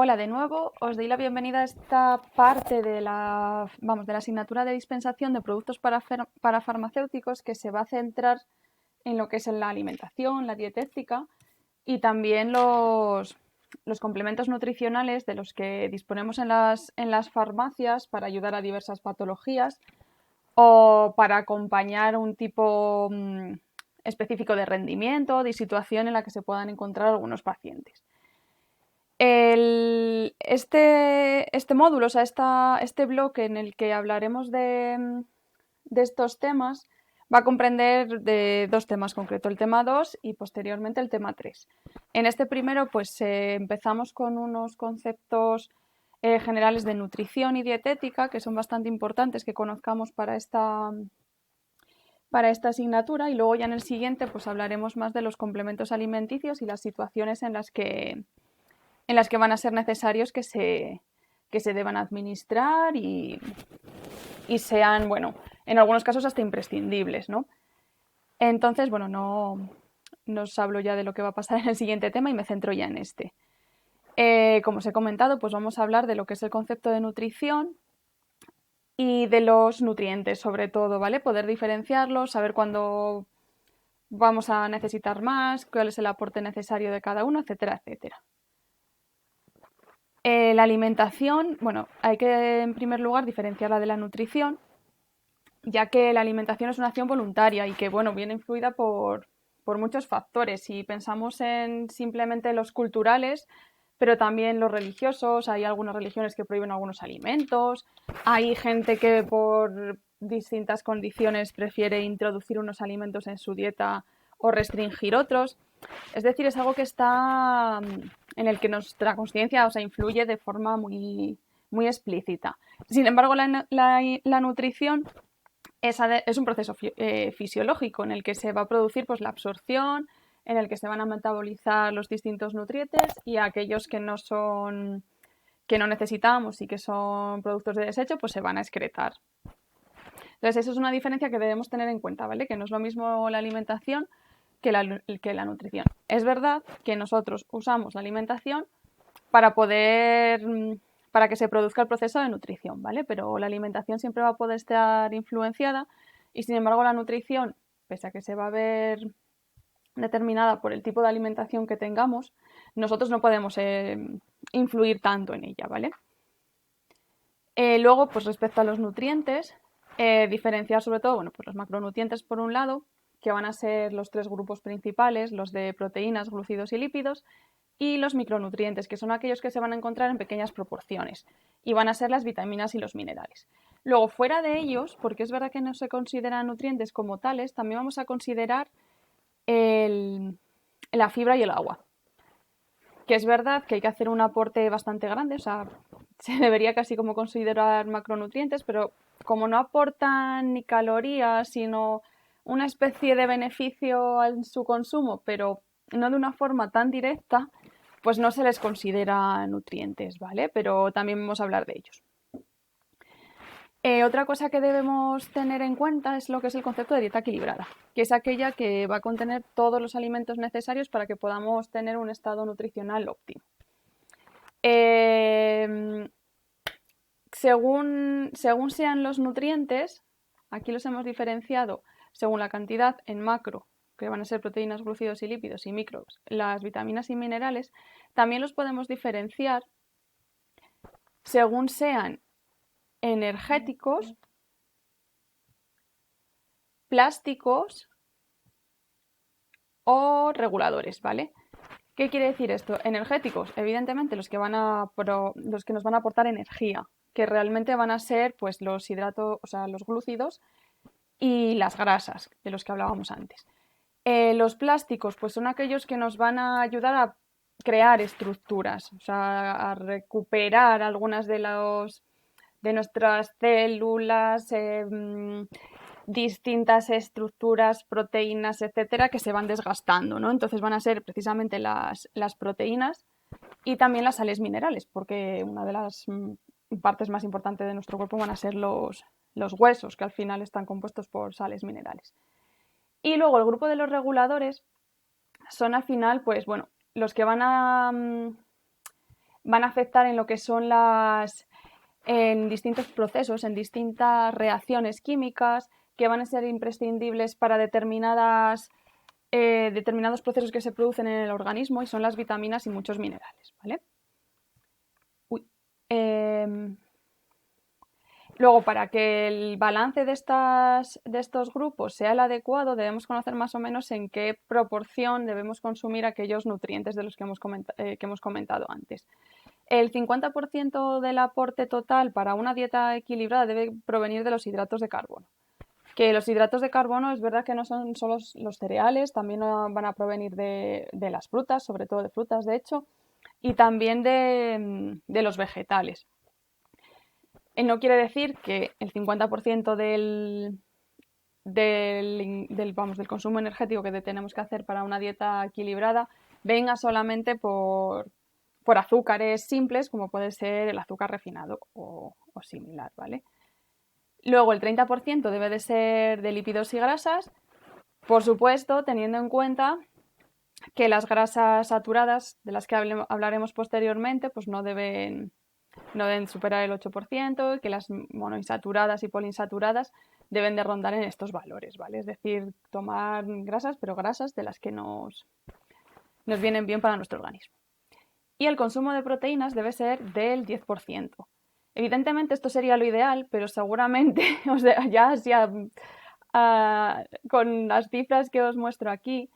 Hola de nuevo, os doy la bienvenida a esta parte de la asignatura de dispensación de productos para farmacéuticos que se va a centrar en lo que es la alimentación, la dietética y también los complementos nutricionales de los que disponemos en las farmacias para ayudar a diversas patologías o para acompañar un tipo específico de rendimiento, de situación en la que se puedan encontrar algunos pacientes. Este módulo, o sea, este bloque en el que hablaremos de estos temas, va a comprender de dos temas concretos, el tema 2 y posteriormente el tema 3. En este primero, pues empezamos con unos conceptos generales de nutrición y dietética que son bastante importantes que conozcamos para esta asignatura, y luego ya en el siguiente pues hablaremos más de los complementos alimenticios y las situaciones en las que van a ser necesarios que se deban administrar y sean, bueno, en algunos casos hasta imprescindibles, ¿no? Entonces, bueno, no os hablo ya de lo que va a pasar en el siguiente tema y me centro ya en este. Como os he comentado, pues vamos a hablar de lo que es el concepto de nutrición y de los nutrientes, sobre todo, ¿vale? Poder diferenciarlos, saber cuándo vamos a necesitar más, cuál es el aporte necesario de cada uno, etcétera, etcétera. La alimentación, bueno, hay que en primer lugar diferenciarla de la nutrición, ya que la alimentación es una acción voluntaria y que, bueno, viene influida por muchos factores. Si pensamos en simplemente los culturales, pero también los religiosos, hay algunas religiones que prohíben algunos alimentos, hay gente que por distintas condiciones prefiere introducir unos alimentos en su dieta o restringir otros. Es decir, es algo que está en el que nuestra conciencia, o sea, influye de forma muy, muy explícita. Sin embargo, la nutrición es un proceso fisiológico en el que se va a producir pues, la absorción, en el que se van a metabolizar los distintos nutrientes y aquellos que no necesitamos y que son productos de desecho, pues se van a excretar. Entonces, eso es una diferencia que debemos tener en cuenta, ¿vale? Que no es lo mismo la alimentación que la nutrición. Es verdad que nosotros usamos la alimentación para para que se produzca el proceso de nutrición, ¿vale? Pero la alimentación siempre va a poder estar influenciada y, sin embargo, la nutrición, pese a que se va a ver determinada por el tipo de alimentación que tengamos, nosotros no podemos influir tanto en ella, ¿vale? Luego, pues respecto a los nutrientes, diferenciar sobre todo, bueno, pues los macronutrientes por un lado, que van a ser los tres grupos principales, los de proteínas, glúcidos y lípidos, y los micronutrientes, que son aquellos que se van a encontrar en pequeñas proporciones, y van a ser las vitaminas y los minerales. Luego, fuera de ellos, porque es verdad que no se consideran nutrientes como tales, también vamos a considerar la fibra y el agua, que es verdad que hay que hacer un aporte bastante grande, o sea, se debería casi como considerar macronutrientes, pero como no aportan ni calorías, sino una especie de beneficio en su consumo, pero no de una forma tan directa, pues no se les considera nutrientes, ¿vale? Pero también vamos a hablar de ellos. Otra cosa que debemos tener en cuenta es lo que es el concepto de dieta equilibrada, que es aquella que va a contener todos los alimentos necesarios para que podamos tener un estado nutricional óptimo. Según sean los nutrientes, aquí los hemos diferenciado según la cantidad en macro, que van a ser proteínas, glúcidos y lípidos, y micros, las vitaminas y minerales, también los podemos diferenciar según sean energéticos, plásticos o reguladores, ¿vale? ¿Qué quiere decir esto? Energéticos, evidentemente los que nos van a aportar energía, que realmente van a ser pues los hidratos, o sea, los glúcidos y las grasas, de los que hablábamos antes. Los plásticos, pues son aquellos que nos van a ayudar a crear estructuras, o sea, a recuperar algunas de nuestras células, distintas estructuras, proteínas, etcétera, que se van desgastando, ¿no? Entonces van a ser precisamente las proteínas y también las sales minerales, porque una de las partes más importantes de nuestro cuerpo van a ser los huesos, que al final están compuestos por sales minerales. Y luego el grupo de los reguladores son al final, pues bueno, los que van a van a afectar en lo que son en distintos procesos, en distintas reacciones químicas que van a ser imprescindibles para determinados procesos que se producen en el organismo y son las vitaminas y muchos minerales, ¿vale? Uy. Luego, para que el balance de estos grupos sea el adecuado, debemos conocer más o menos en qué proporción debemos consumir aquellos nutrientes de los que hemos comentado antes. El 50% del aporte total para una dieta equilibrada debe provenir de los hidratos de carbono. Que los hidratos de carbono es verdad que no son solo los cereales, también van a provenir de las frutas, sobre todo de frutas de hecho, y también de los vegetales. No quiere decir que el 50% del consumo energético que tenemos que hacer para una dieta equilibrada venga solamente por azúcares simples, como puede ser el azúcar refinado o similar, ¿vale? Luego el 30% debe de ser de lípidos y grasas, por supuesto, teniendo en cuenta que las grasas saturadas, de las que hablaremos posteriormente, pues no deben superar el 8% y que las monoinsaturadas y poliinsaturadas deben de rondar en estos valores, ¿vale? Es decir, tomar grasas, pero grasas de las que nos vienen bien para nuestro organismo. Y el consumo de proteínas debe ser del 10%. Evidentemente esto sería lo ideal, pero seguramente, o sea, ya con las cifras que os muestro aquí,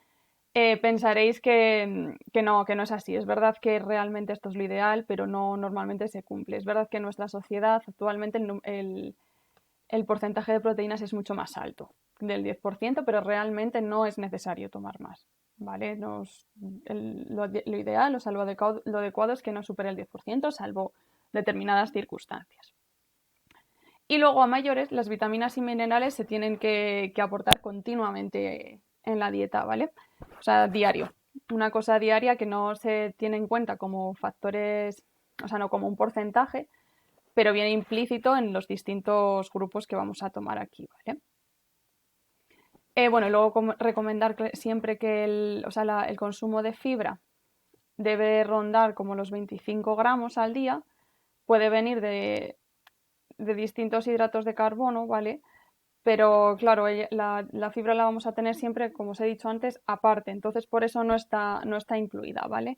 pensaréis que no es así. Es verdad que realmente esto es lo ideal, pero no normalmente se cumple. Es verdad que en nuestra sociedad actualmente el porcentaje de proteínas es mucho más alto, del 10%, pero realmente no es necesario tomar más. ¿Vale? Lo ideal, o sea, lo adecuado es que no supere el 10%, salvo determinadas circunstancias. Y luego a mayores, las vitaminas y minerales se tienen que aportar continuamente en la dieta, ¿vale? O sea, diario. Una cosa diaria que no se tiene en cuenta como factores, o sea, no como un porcentaje, pero viene implícito en los distintos grupos que vamos a tomar aquí, ¿vale? Bueno, luego recomendar siempre que el consumo de fibra debe rondar como los 25 gramos al día, puede venir de distintos hidratos de carbono, ¿vale? Pero claro, la fibra la vamos a tener siempre, como os he dicho antes, aparte, entonces por eso no está incluida, ¿vale?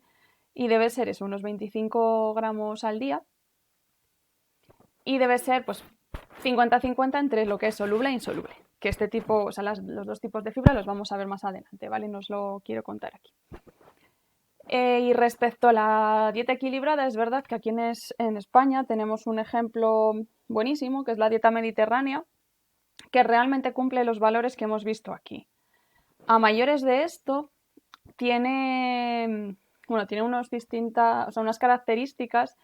Y debe ser eso, unos 25 gramos al día y debe ser pues 50-50 entre lo que es soluble e insoluble, que este tipo, o sea, los dos tipos de fibra los vamos a ver más adelante, ¿vale? No os lo quiero contar aquí. Y respecto a la dieta equilibrada, es verdad que aquí en España tenemos un ejemplo buenísimo, que es la dieta mediterránea, que realmente cumple los valores que hemos visto aquí. A mayores de esto, tiene unas características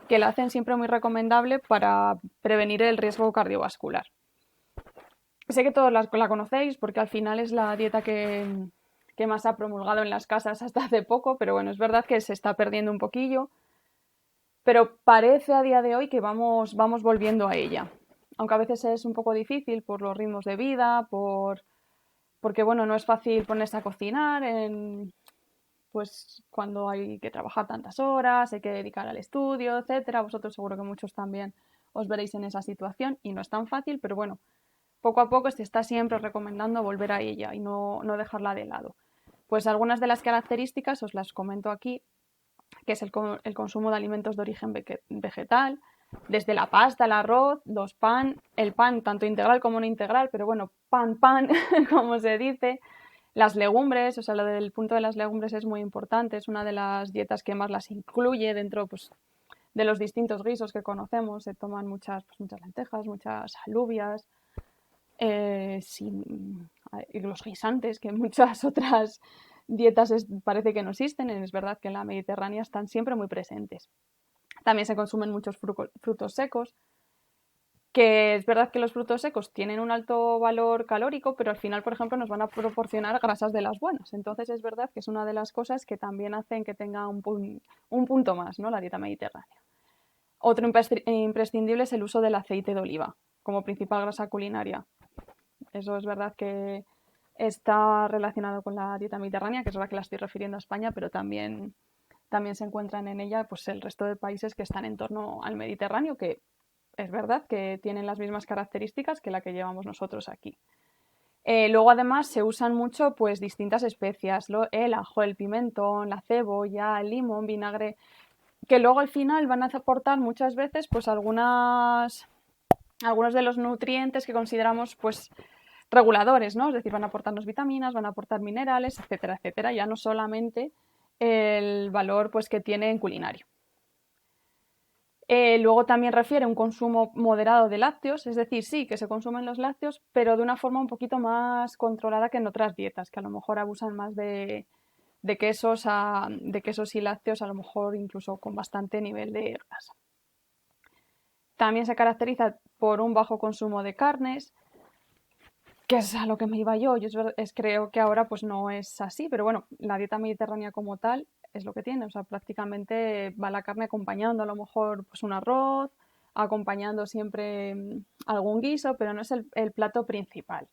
que la hacen siempre muy recomendable para prevenir el riesgo cardiovascular. Sé que todos la conocéis porque al final es la dieta que más se ha promulgado en las casas hasta hace poco, pero bueno, es verdad que se está perdiendo un poquillo, pero parece a día de hoy que vamos volviendo a ella. Aunque a veces es un poco difícil por los ritmos de vida, porque bueno, no es fácil ponerse a cocinar pues cuando hay que trabajar tantas horas, hay que dedicar al estudio, etcétera. Vosotros seguro que muchos también os veréis en esa situación y no es tan fácil, pero bueno, poco a poco se está siempre recomendando volver a ella y no dejarla de lado. Pues algunas de las características os las comento aquí, que es el consumo de alimentos de origen vegetal, desde la pasta, el arroz, el pan tanto integral como no integral, pero bueno, pan, como se dice, las legumbres, o sea, lo del punto de las legumbres es muy importante, es una de las dietas que más las incluye dentro pues, de los distintos guisos que conocemos, se toman muchas lentejas, muchas alubias, y los guisantes, que muchas otras dietas parece que no existen, es verdad que en la Mediterránea están siempre muy presentes. También se consumen muchos frutos secos, que es verdad que los frutos secos tienen un alto valor calórico, pero al final, por ejemplo, nos van a proporcionar grasas de las buenas. Entonces es verdad que es una de las cosas que también hacen que tenga un punto más, ¿no? La dieta mediterránea. Otro imprescindible es el uso del aceite de oliva como principal grasa culinaria. Eso es verdad que está relacionado con la dieta mediterránea, que es verdad que la estoy refiriendo a España, pero también también se encuentran en ella pues, el resto de países que están en torno al Mediterráneo, que es verdad que tienen las mismas características que la que llevamos nosotros aquí. Luego además se usan mucho pues distintas especias, el ajo, el pimentón, la cebolla, el limón, vinagre, que luego al final van a aportar muchas veces pues algunos de los nutrientes que consideramos pues reguladores, ¿no? Es decir, van a aportarnos vitaminas, van a aportar minerales, etcétera, etcétera, ya no solamente el valor pues que tiene en culinario. Luego también refiere un consumo moderado de lácteos, es decir, sí que se consumen los lácteos, pero de una forma un poquito más controlada que en otras dietas, que a lo mejor abusan más de quesos y lácteos, a lo mejor incluso con bastante nivel de grasa. También se caracteriza por un bajo consumo de carnes, que es a lo que me iba yo. Creo que ahora pues no es así, pero bueno, la dieta mediterránea como tal es lo que tiene, o sea, prácticamente va la carne acompañando a lo mejor pues un arroz, acompañando siempre algún guiso, pero no es el plato principal.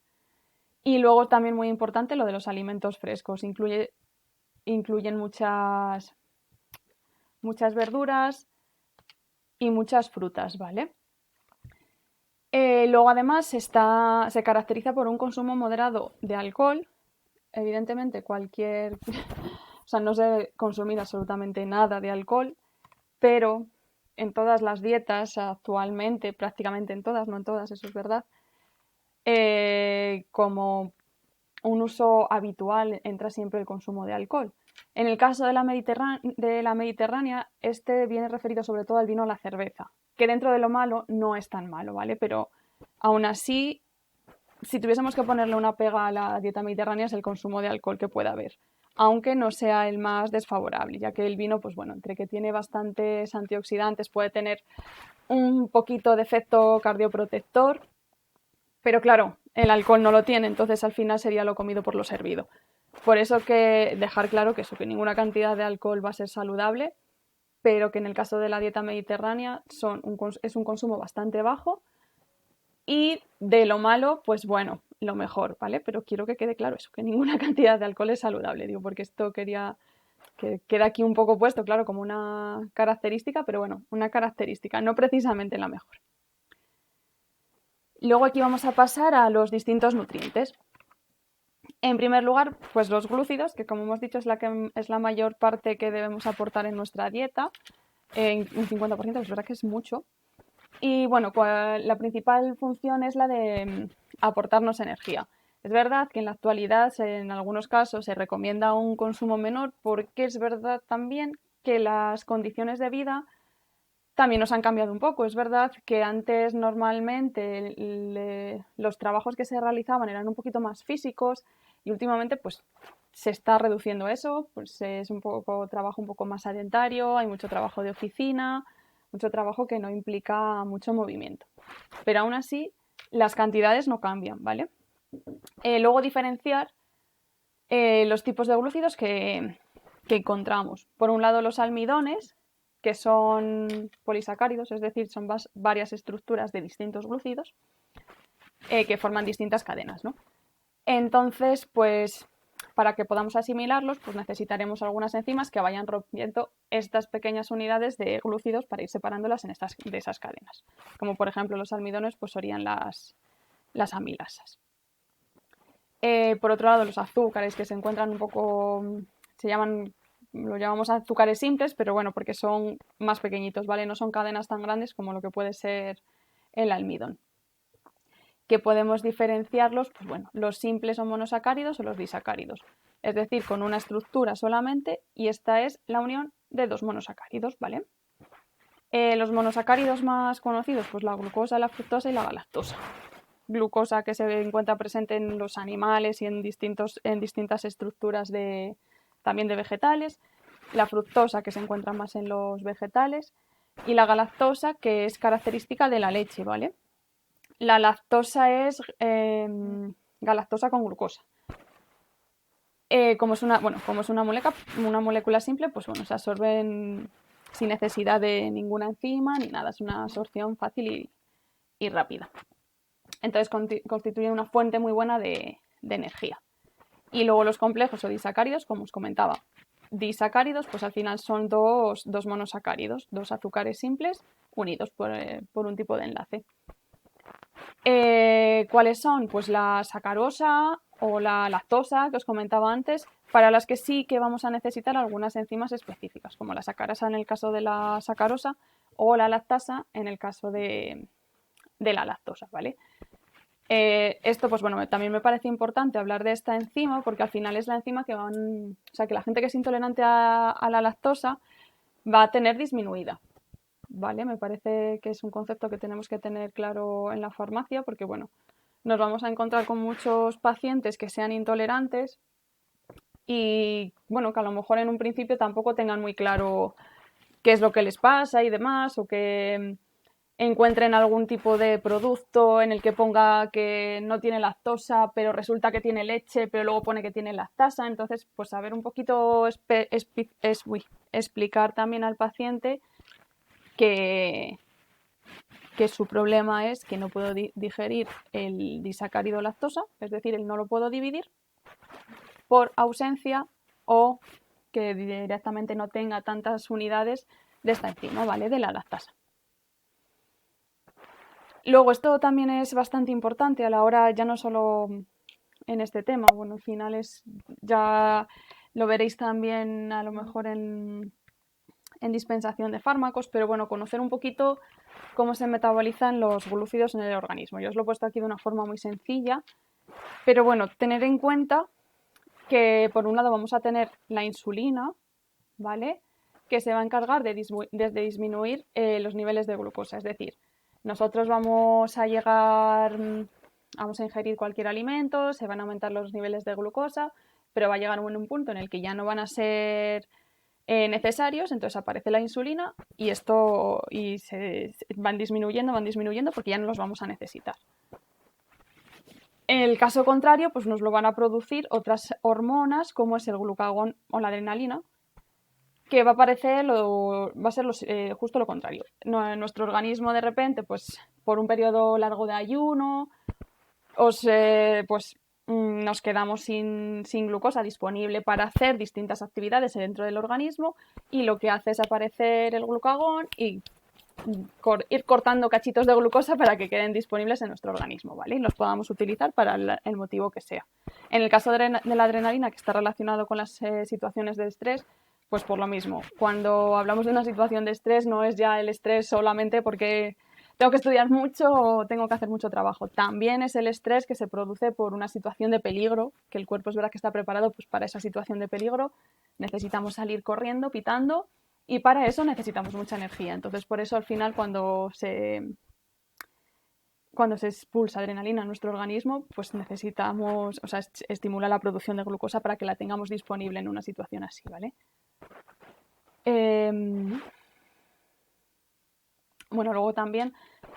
Y luego también muy importante lo de los alimentos frescos, incluyen muchas verduras y muchas frutas, ¿vale? Luego además se caracteriza por un consumo moderado de alcohol. Evidentemente o sea, no se debe consumir absolutamente nada de alcohol, pero en todas las dietas actualmente, prácticamente en todas, no en todas, eso es verdad, como un uso habitual entra siempre el consumo de alcohol. En el caso de la Mediterránea, este viene referido sobre todo al vino o la cerveza, que dentro de lo malo no es tan malo, ¿vale? Pero aún así, si tuviésemos que ponerle una pega a la dieta mediterránea es el consumo de alcohol que pueda haber, aunque no sea el más desfavorable, ya que el vino, pues bueno, entre que tiene bastantes antioxidantes, puede tener un poquito de efecto cardioprotector, pero claro, el alcohol no lo tiene, entonces al final sería lo comido por lo servido. Por eso que dejar claro que que ninguna cantidad de alcohol va a ser saludable, pero que en el caso de la dieta mediterránea es un consumo bastante bajo y de lo malo, pues bueno, lo mejor, ¿vale? Pero quiero que quede claro eso, que ninguna cantidad de alcohol es saludable, digo, porque esto quería que queda aquí un poco puesto, claro, como una característica, pero bueno, una característica, no precisamente la mejor. Luego aquí vamos a pasar a los distintos nutrientes. En primer lugar, pues los glúcidos, que como hemos dicho es la mayor parte que debemos aportar en nuestra dieta, en un 50%, es verdad que es mucho. Y bueno, la principal función es la de aportarnos energía. Es verdad que en la actualidad, en algunos casos, se recomienda un consumo menor porque es verdad también que las condiciones de vida también nos han cambiado un poco. Es verdad que antes normalmente los trabajos que se realizaban eran un poquito más físicos y últimamente pues se está reduciendo eso, pues es trabajo un poco más sedentario, hay mucho trabajo de oficina, mucho trabajo que no implica mucho movimiento. Pero aún así las cantidades no cambian, ¿vale? Luego diferenciar los tipos de glúcidos que encontramos. Por un lado los almidones, que son polisacáridos, es decir, son varias estructuras de distintos glúcidos que forman distintas cadenas, ¿no? Entonces, pues para que podamos asimilarlos, pues necesitaremos algunas enzimas que vayan rompiendo estas pequeñas unidades de glúcidos para ir separándolas de esas cadenas. Como por ejemplo los almidones, pues serían las amilasas. Por otro lado, los azúcares que se encuentran un poco, lo llamamos azúcares simples, pero bueno, porque son más pequeñitos, ¿vale? No son cadenas tan grandes como lo que puede ser el almidón. Que podemos diferenciarlos, pues bueno, los simples son monosacáridos o los disacáridos. Es decir, con una estructura solamente y esta es la unión de dos monosacáridos, ¿vale? Los monosacáridos más conocidos, pues la glucosa, la fructosa y la galactosa. Glucosa que se encuentra presente en los animales y en distintas estructuras también de vegetales, la fructosa que se encuentra más en los vegetales y la galactosa que es característica de la leche, ¿vale? La lactosa es galactosa con glucosa. Como es una molécula simple, pues bueno, se absorben sin necesidad de ninguna enzima ni nada, es una absorción fácil y rápida. Entonces constituyen una fuente muy buena de energía. Y luego los complejos o disacáridos, como os comentaba, disacáridos, pues al final son dos monosacáridos, dos azúcares simples unidos por un tipo de enlace. ¿Cuáles son? Pues la sacarosa o la lactosa que os comentaba antes, para las que sí que vamos a necesitar algunas enzimas específicas, como la sacarasa en el caso de la sacarosa o la lactasa en el caso de la lactosa, ¿vale? Esto, pues bueno, también me parece importante hablar de esta enzima porque al final es la enzima que o sea, que la gente que es intolerante a la lactosa va a tener disminuida, ¿vale? Me parece que es un concepto que tenemos que tener claro en la farmacia porque, bueno, nos vamos a encontrar con muchos pacientes que sean intolerantes y, bueno, que a lo mejor en un principio tampoco tengan muy claro qué es lo que les pasa y demás, o que encuentren algún tipo de producto en el que ponga que no tiene lactosa, pero resulta que tiene leche, pero luego pone que tiene lactasa. Entonces, pues saber un poquito explicar también al paciente que, que su problema es que no puedo digerir el disacárido lactosa, es decir, el no lo puedo dividir por ausencia o que directamente no tenga tantas unidades de esta enzima, ¿vale? De la lactasa. Luego, esto también es bastante importante a la hora, ya no solo en este tema, bueno, al final ya lo veréis también a lo mejor en dispensación de fármacos, pero bueno, conocer un poquito cómo se metabolizan los glúcidos en el organismo. Yo os lo he puesto aquí de una forma muy sencilla, pero bueno, tener en cuenta que por un lado vamos a tener la insulina, ¿vale? Que se va a encargar de disminuir los niveles de glucosa, es decir, nosotros vamos a ingerir cualquier alimento, se van a aumentar los niveles de glucosa, pero va a llegar un punto en el que ya no van a ser necesarios, entonces aparece la insulina y se van disminuyendo porque ya no los vamos a necesitar. En el caso contrario, pues nos lo van a producir otras hormonas como es el glucagón o la adrenalina, que va a ser justo lo contrario. Nuestro organismo de repente, pues por un periodo largo de ayuno, nos quedamos sin glucosa disponible para hacer distintas actividades dentro del organismo y lo que hace es aparecer el glucagón y ir cortando cachitos de glucosa para que queden disponibles en nuestro organismo, ¿vale? Y los podamos utilizar para el motivo que sea. En el caso de la adrenalina, que está relacionado con las situaciones de estrés, pues por lo mismo. Cuando hablamos de una situación de estrés, no es ya el estrés solamente porque tengo que estudiar mucho o tengo que hacer mucho trabajo. También es el estrés que se produce por una situación de peligro, que el cuerpo es verdad que está preparado pues, para esa situación de peligro. Necesitamos salir corriendo, pitando, y para eso necesitamos mucha energía. Entonces, por eso al final cuando se expulsa adrenalina en nuestro organismo, pues necesitamos, o sea, estimula la producción de glucosa para que la tengamos disponible en una situación así, ¿vale? Bueno, luego también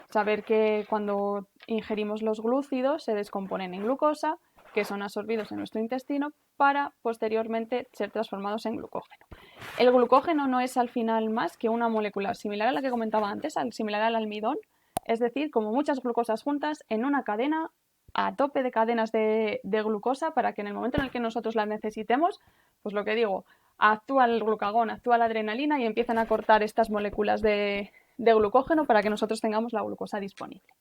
saber que cuando ingerimos los glúcidos se descomponen en glucosa, que son absorbidos en nuestro intestino para posteriormente ser transformados en glucógeno. El glucógeno no es al final más que una molécula similar a la que comentaba antes, similar al almidón, es decir, como muchas glucosas juntas en una cadena a tope de cadenas de glucosa para que en el momento en el que nosotros las necesitemos, pues lo que digo, actúa el glucagón, actúa la adrenalina y empiezan a cortar estas moléculas de glucógeno para que nosotros tengamos la glucosa disponible.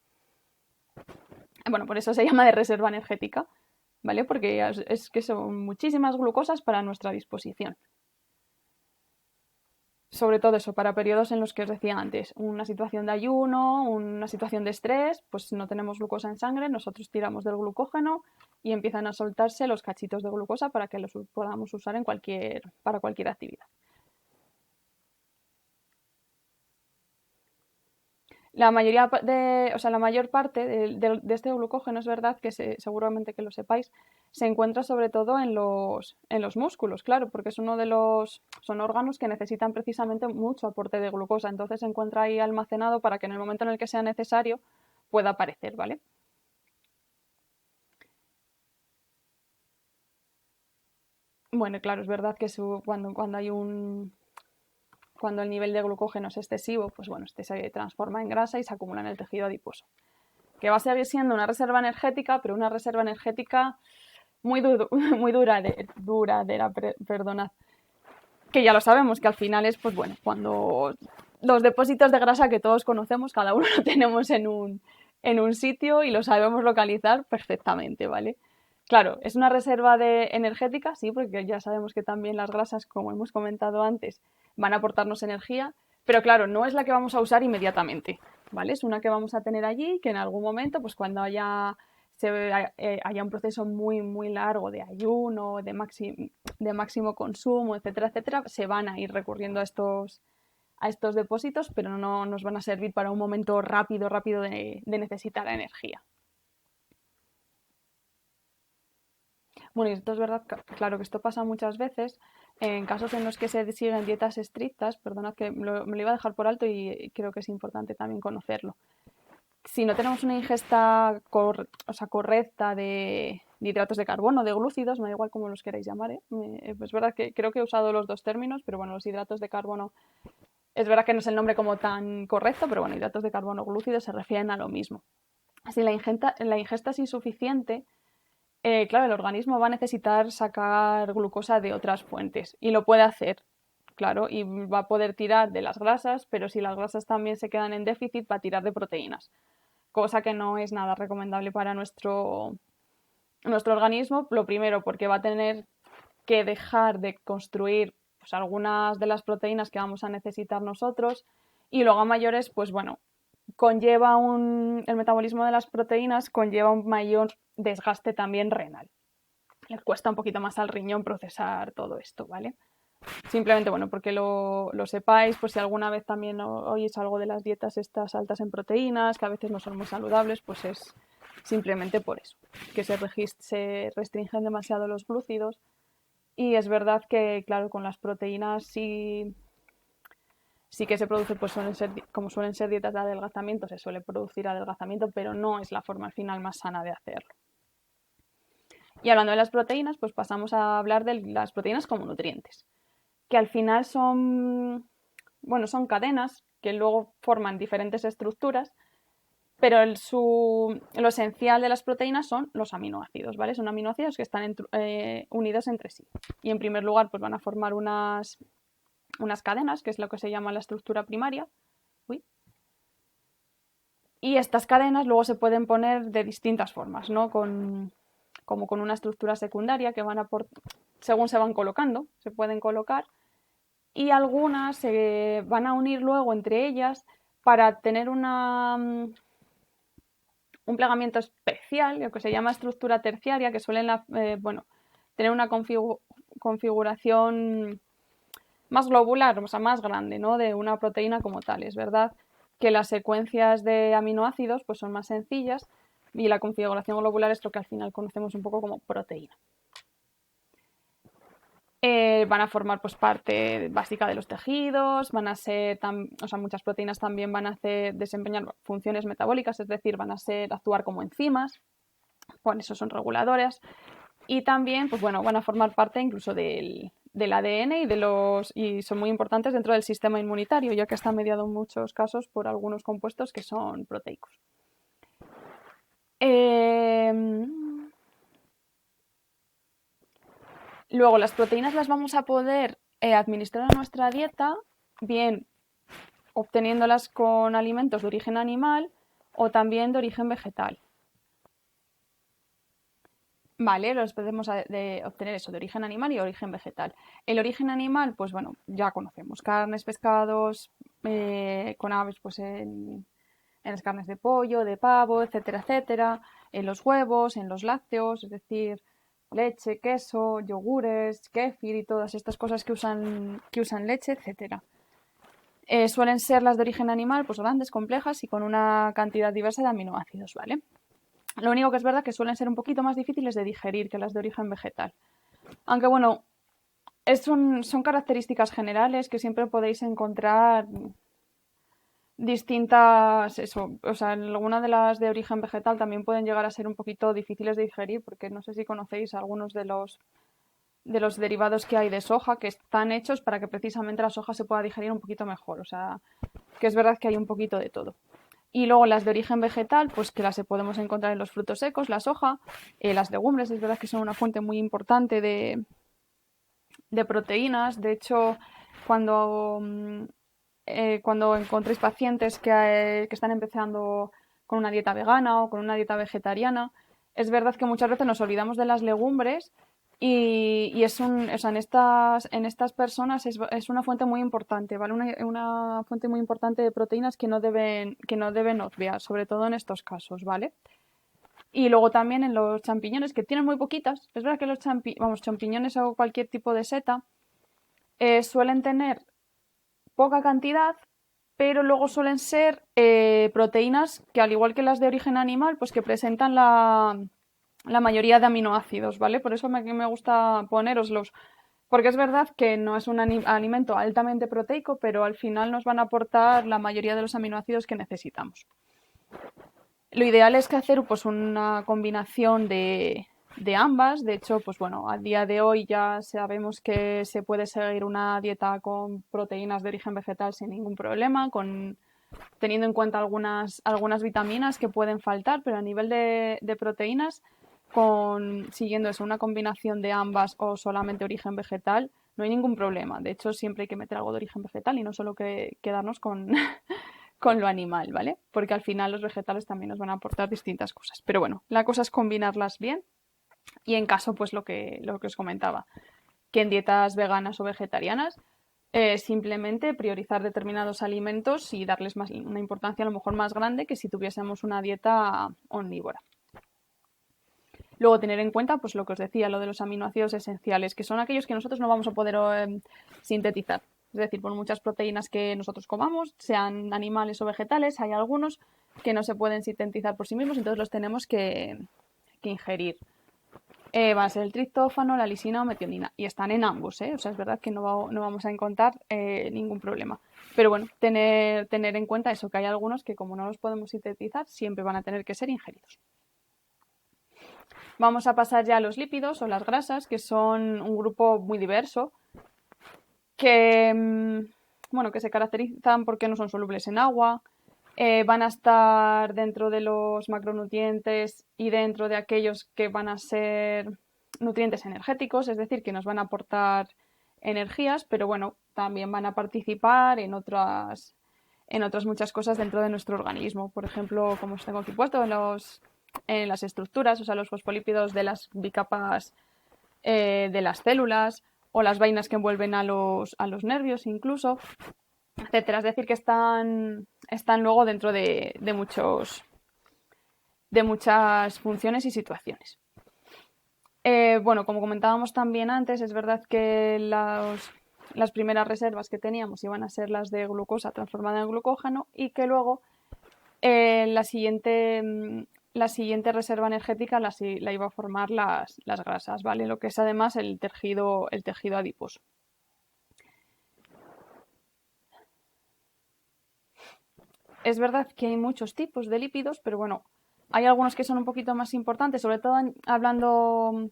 Bueno, por eso se llama de reserva energética, ¿vale? Porque es que son muchísimas glucosas para nuestra disposición. Sobre todo eso, para periodos en los que os decía antes, una situación de ayuno, una situación de estrés, pues no tenemos glucosa en sangre, nosotros tiramos del glucógeno y empiezan a soltarse los cachitos de glucosa para que los podamos usar para cualquier actividad. La mayor parte de este glucógeno es verdad que seguramente que lo sepáis, se encuentra sobre todo en los músculos, claro, porque son órganos que necesitan precisamente mucho aporte de glucosa, entonces se encuentra ahí almacenado para que en el momento en el que sea necesario pueda aparecer, ¿vale? Bueno, claro, es verdad que cuando el nivel de glucógeno es excesivo, pues bueno, este se transforma en grasa y se acumula en el tejido adiposo. Que va a seguir siendo una reserva energética, pero una reserva energética muy duradera, perdonad. que ya lo sabemos, que al final es, pues bueno, cuando los depósitos de grasa que todos conocemos, cada uno lo tenemos en un sitio y lo sabemos localizar perfectamente, ¿vale? Claro, ¿es una reserva de energética? Sí, porque ya sabemos que también las grasas, como hemos comentado antes, van a aportarnos energía, pero claro, no es la que vamos a usar inmediatamente, ¿vale? Es una que vamos a tener allí, que en algún momento, pues cuando haya un proceso muy, muy largo de ayuno, de máximo consumo, etcétera, etcétera, se van a ir recurriendo a estos depósitos, pero no nos van a servir para un momento rápido, rápido de necesitar energía. Bueno, y esto es verdad, claro que esto pasa muchas veces en casos en los que se siguen dietas estrictas, perdona que me lo iba a dejar por alto y creo que es importante también conocerlo. Si no tenemos una ingesta correcta de hidratos de carbono, de glúcidos, me da igual cómo los queráis llamar, ¿eh? Es verdad que creo que he usado los dos términos, pero bueno, los hidratos de carbono, es verdad que no es el nombre como tan correcto, pero bueno, hidratos de carbono glúcidos se refieren a lo mismo. Si la ingesta es insuficiente, claro, el organismo va a necesitar sacar glucosa de otras fuentes y lo puede hacer, claro, y va a poder tirar de las grasas, pero si las grasas también se quedan en déficit, va a tirar de proteínas, cosa que no es nada recomendable para nuestro organismo. Lo primero, porque va a tener que dejar de construir pues, algunas de las proteínas que vamos a necesitar nosotros y luego a mayores, pues bueno, el metabolismo de las proteínas conlleva un mayor desgaste también renal. Le cuesta un poquito más al riñón procesar todo esto, ¿vale? Simplemente, bueno, porque lo sepáis, pues si alguna vez también oís algo de las dietas estas altas en proteínas, que a veces no son muy saludables, pues es simplemente por eso, que se restringen demasiado los glúcidos. Y es verdad que, claro, con las proteínas sí que se produce, pues como suelen ser dietas de adelgazamiento, se suele producir adelgazamiento, pero no es la forma al final más sana de hacerlo. Y hablando de las proteínas, pues pasamos a hablar de las proteínas como nutrientes, que al final son cadenas que luego forman diferentes estructuras, pero lo esencial de las proteínas son los aminoácidos, ¿vale? Son aminoácidos que están unidos entre sí. Y en primer lugar, pues van a formar unas cadenas, que es lo que se llama la estructura primaria. Uy. Y estas cadenas luego se pueden poner de distintas formas, ¿no? Como con una estructura secundaria que según se van colocando, se pueden colocar, y algunas se van a unir luego entre ellas para tener un plegamiento especial, lo que se llama estructura terciaria, que suelen tener una configuración más globular, o sea, más grande, ¿no? De una proteína como tal. Es verdad que las secuencias de aminoácidos pues, son más sencillas y la configuración globular es lo que al final conocemos un poco como proteína. Van a formar pues, parte básica de los tejidos, van a ser, muchas proteínas también van a desempeñar funciones metabólicas, es decir, van a actuar como enzimas, por eso son reguladoras, y también pues, van a formar parte incluso del ADN y son muy importantes dentro del sistema inmunitario, ya que está mediado en muchos casos por algunos compuestos que son proteicos. Luego, las proteínas las vamos a poder administrar a nuestra dieta, bien obteniéndolas con alimentos de origen animal o también de origen vegetal. Vale, los podemos obtener eso, de origen animal y origen vegetal. El origen animal, pues bueno, ya conocemos, carnes, pescados, con aves, pues en las carnes de pollo, de pavo, etcétera, etcétera, en los huevos, en los lácteos, es decir, leche, queso, yogures, kéfir y todas estas cosas que usan leche, etcétera. Suelen ser las de origen animal, pues grandes, complejas y con una cantidad diversa de aminoácidos, ¿vale? Lo único que es verdad que suelen ser un poquito más difíciles de digerir que las de origen vegetal. Aunque bueno, son características generales que siempre podéis encontrar distintas, algunas de las de origen vegetal también pueden llegar a ser un poquito difíciles de digerir porque no sé si conocéis algunos de los derivados que hay de soja que están hechos para que precisamente la soja se pueda digerir un poquito mejor, o sea, que es verdad que hay un poquito de todo. Y luego las de origen vegetal, pues que las podemos encontrar en los frutos secos, la soja, las legumbres, es verdad que son una fuente muy importante de de proteínas. De hecho, cuando, cuando encontréis pacientes que están empezando con una dieta vegana o con una dieta vegetariana, es verdad que muchas veces nos olvidamos de las legumbres y es o sea, en estas personas es una fuente muy importante, ¿vale? Una fuente muy importante de proteínas que no deben obviar, sobre todo en estos casos, ¿vale? Y luego también en los champiñones, que tienen muy poquitas. Es verdad que los champiñones o cualquier tipo de seta suelen tener poca cantidad, pero luego suelen ser proteínas que, al igual que las de origen animal, pues que presentan la mayoría de aminoácidos, ¿vale? Por eso me gusta poneroslos, porque es verdad que no es un alimento altamente proteico, pero al final nos van a aportar la mayoría de los aminoácidos que necesitamos. Lo ideal es que hacer pues una combinación de ambas. De hecho, pues bueno, a día de hoy ya sabemos que se puede seguir una dieta con proteínas de origen vegetal sin ningún problema, teniendo en cuenta algunas vitaminas que pueden faltar, pero a nivel de proteínas, siguiendo eso, una combinación de ambas o solamente origen vegetal, no hay ningún problema. De hecho, siempre hay que meter algo de origen vegetal y no solo que quedarnos con, con lo animal, ¿vale? Porque al final los vegetales también nos van a aportar distintas cosas. Pero bueno, la cosa es combinarlas bien y en caso, pues lo que os comentaba, que en dietas veganas o vegetarianas simplemente priorizar determinados alimentos y darles una importancia a lo mejor más grande que si tuviésemos una dieta omnívora. Luego tener en cuenta, pues lo que os decía, lo de los aminoácidos esenciales, que son aquellos que nosotros no vamos a poder sintetizar. Es decir, por muchas proteínas que nosotros comamos, sean animales o vegetales, hay algunos que no se pueden sintetizar por sí mismos, entonces los tenemos que ingerir. Va a ser el triptófano, la lisina o metionina. Y están en ambos, ¿eh? O sea, es verdad que no vamos a encontrar ningún problema. Pero bueno, tener en cuenta eso, que hay algunos que como no los podemos sintetizar, siempre van a tener que ser ingeridos. Vamos a pasar ya a los lípidos o las grasas, que son un grupo muy diverso, que, bueno, que se caracterizan porque no son solubles en agua, van a estar dentro de los macronutrientes y dentro de aquellos que van a ser nutrientes energéticos, es decir, que nos van a aportar energías, pero bueno, también van a participar en otras muchas cosas dentro de nuestro organismo. Por ejemplo, como os tengo aquí puesto, en las estructuras, o sea, los fosfolípidos de las bicapas de las células o las vainas que envuelven a los nervios incluso, etcétera. Es decir, que están luego dentro de muchas funciones y situaciones. Bueno, como comentábamos también antes, es verdad que las primeras reservas que teníamos iban a ser las de glucosa transformada en glucógeno y que luego la siguiente reserva energética la iba a formar las grasas, ¿vale? Lo que es además el tejido adiposo. Es verdad que hay muchos tipos de lípidos, pero bueno, hay algunos que son un poquito más importantes, sobre todo hablando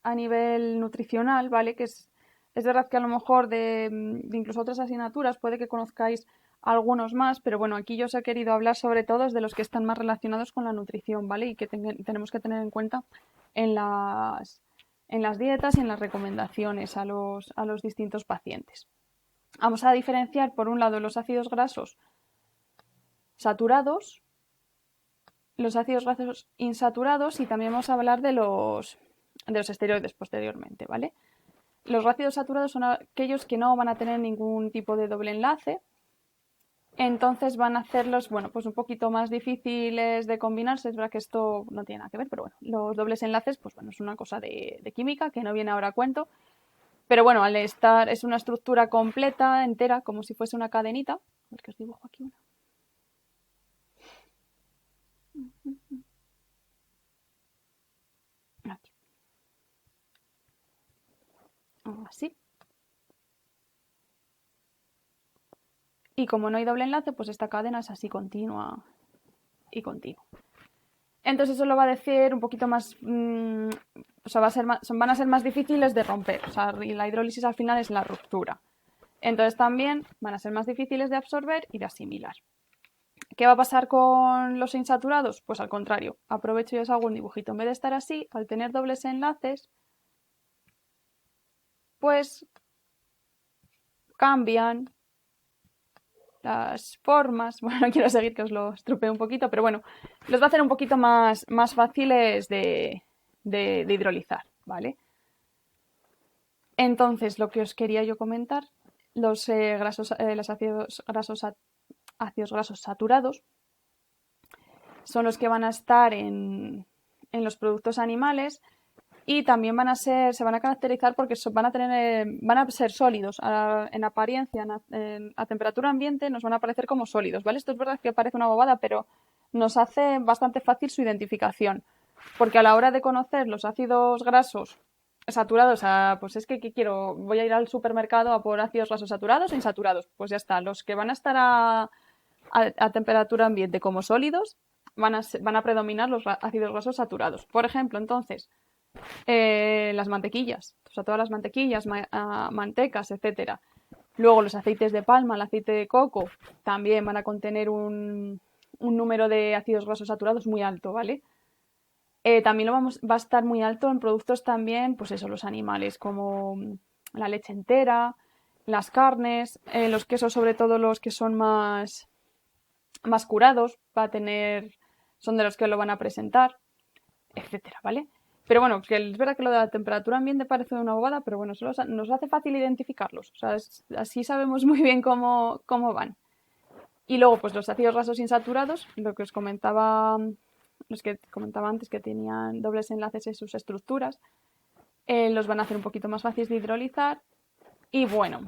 a nivel nutricional, ¿vale? Es verdad que a lo mejor de incluso otras asignaturas puede que conozcáis algunos más, pero bueno, aquí yo os he querido hablar sobre todo de los que están más relacionados con la nutrición, ¿vale? Y que tenemos que tener en cuenta en las dietas y en las recomendaciones a los distintos pacientes. Vamos a diferenciar, por un lado, los ácidos grasos saturados, los ácidos grasos insaturados y también vamos a hablar de los esteroides posteriormente, ¿vale? Los ácidos saturados son aquellos que no van a tener ningún tipo de doble enlace, entonces van a hacerlos, bueno, pues un poquito más difíciles de combinarse. Es verdad que esto no tiene nada que ver, pero bueno, los dobles enlaces, pues bueno, es una cosa de química que no viene ahora a cuento. Pero bueno, al estar, es una estructura completa, entera, como si fuese una cadenita. A ver que os dibujo aquí una. Aquí. Así. Y como no hay doble enlace, pues esta cadena es así continua y continua. Entonces eso lo va a decir un poquito más, o sea, van a ser más difíciles de romper. O sea, y la hidrólisis al final es la ruptura. Entonces también van a ser más difíciles de absorber y de asimilar. ¿Qué va a pasar con los insaturados? Pues al contrario, aprovecho y os hago un dibujito. En vez de estar así, al tener dobles enlaces, pues cambian las formas. Bueno, no quiero seguir que os lo estropeo un poquito, pero bueno, los va a hacer un poquito más fáciles de hidrolizar, ¿vale? Entonces, lo que os quería yo comentar, los ácidos grasos saturados son los que van a estar en los productos animales y también se van a caracterizar porque van a ser sólidos en apariencia, a temperatura ambiente nos van a parecer como sólidos, ¿vale? Esto es verdad que parece una bobada, pero nos hace bastante fácil su identificación, porque a la hora de conocer los ácidos grasos saturados, pues es que ¿qué quiero? Voy a ir al supermercado a por ácidos grasos saturados e insaturados, pues ya está, los que van a estar a temperatura ambiente como sólidos van a predominar los ácidos grasos saturados. Por ejemplo, entonces, las mantequillas, o sea, todas las mantequillas, mantecas, etcétera. Luego los aceites de palma, el aceite de coco, también van a contener un número de ácidos grasos saturados muy alto, ¿vale? También va a estar muy alto en productos también, pues eso, los animales, como la leche entera, las carnes, los quesos, sobre todo los que son más curados, son de los que lo van a presentar, etcétera, ¿vale? Pero bueno, que es verdad que lo de la temperatura ambiente parece una bobada, pero bueno, nos hace fácil identificarlos. O sea, así sabemos muy bien cómo van. Y luego, pues los ácidos grasos insaturados, los que comentaba antes, que tenían dobles enlaces en sus estructuras, los van a hacer un poquito más fáciles de hidrolizar. Y bueno,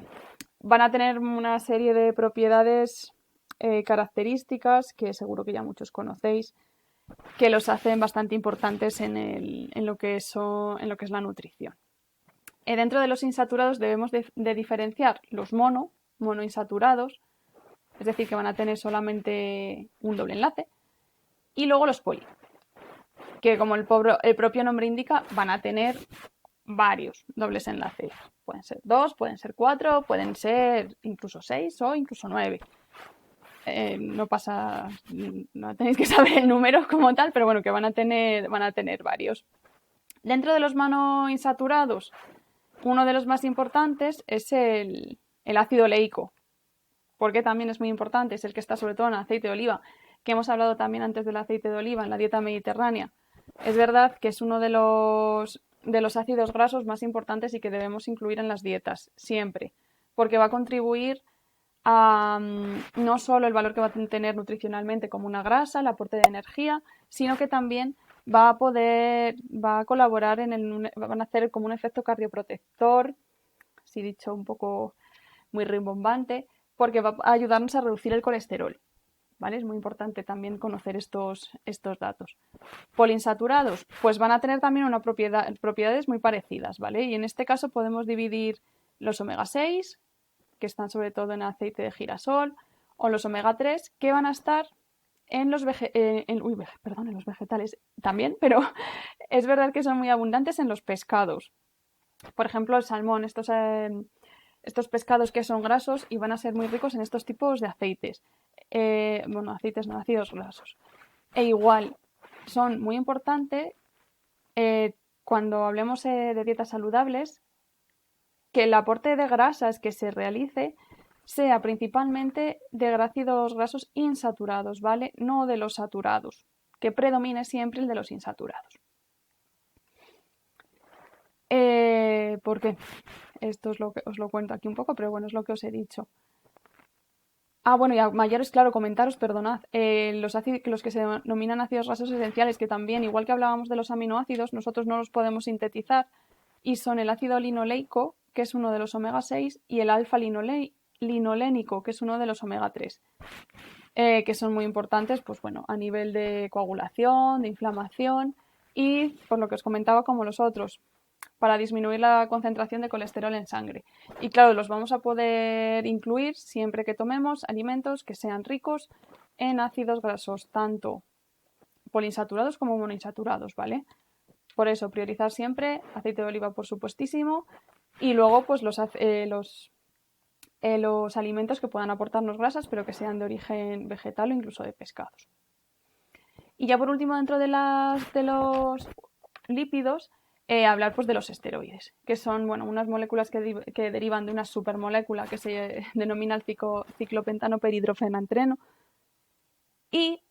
van a tener una serie de propiedades características que seguro que ya muchos conocéis, que los hacen bastante importantes en lo que es la nutrición. Dentro de los insaturados debemos de diferenciar los monoinsaturados, es decir, que van a tener solamente un doble enlace, y luego los poli, que como el propio nombre indica, van a tener varios dobles enlaces. Pueden ser 2, pueden ser 4, pueden ser incluso 6 o incluso 9. No tenéis que saber el número como tal, pero bueno, que van a tener varios. Dentro de los monoinsaturados, uno de los más importantes es el ácido oleico, porque también es muy importante, es el que está sobre todo en el aceite de oliva, que hemos hablado también antes del aceite de oliva en la dieta mediterránea. Es verdad que es uno de los ácidos grasos más importantes y que debemos incluir en las dietas, siempre, porque va a contribuir a no solo el valor que va a tener nutricionalmente como una grasa, el aporte de energía, sino que también va a colaborar van a hacer como un efecto cardioprotector, así dicho un poco muy rimbombante, porque va a ayudarnos a reducir el colesterol, ¿vale? Es muy importante también conocer estos datos. Poliinsaturados, pues van a tener también propiedades muy parecidas, ¿vale? Y en este caso podemos dividir los omega 6, que están sobre todo en aceite de girasol, o los omega 3, que van a estar en los vegetales también, pero es verdad que son muy abundantes en los pescados. Por ejemplo, el salmón, estos pescados que son grasos y van a ser muy ricos en estos tipos de aceites. Aceites no, ácidos grasos. E igual, son muy importantes cuando hablemos de dietas saludables, que el aporte de grasas que se realice sea principalmente de ácidos grasos insaturados, ¿vale? No de los saturados, que predomine siempre el de los insaturados. ¿Por qué? Esto es lo que os lo cuento aquí un poco, pero bueno, es lo que os he dicho. Bueno, y a mayores, claro, comentaros, perdonad, los que se denominan ácidos grasos esenciales, que también, igual que hablábamos de los aminoácidos, nosotros no los podemos sintetizar, y son el ácido linoleico, que es uno de los omega 6, y el alfa linolénico, que es uno de los omega 3, que son muy importantes, pues bueno, a nivel de coagulación, de inflamación, y por lo que os comentaba, como los otros, para disminuir la concentración de colesterol en sangre. Y claro, los vamos a poder incluir siempre que tomemos alimentos que sean ricos en ácidos grasos, tanto poliinsaturados como monoinsaturados, ¿vale? Por eso, priorizar siempre aceite de oliva, por supuestísimo, y luego pues los alimentos que puedan aportarnos grasas, pero que sean de origen vegetal o incluso de pescados. Y ya por último, dentro de los lípidos, hablar pues de los esteroides, que son unas moléculas que derivan de una supermolécula que se denomina el ciclopentano perhidrofenantreno y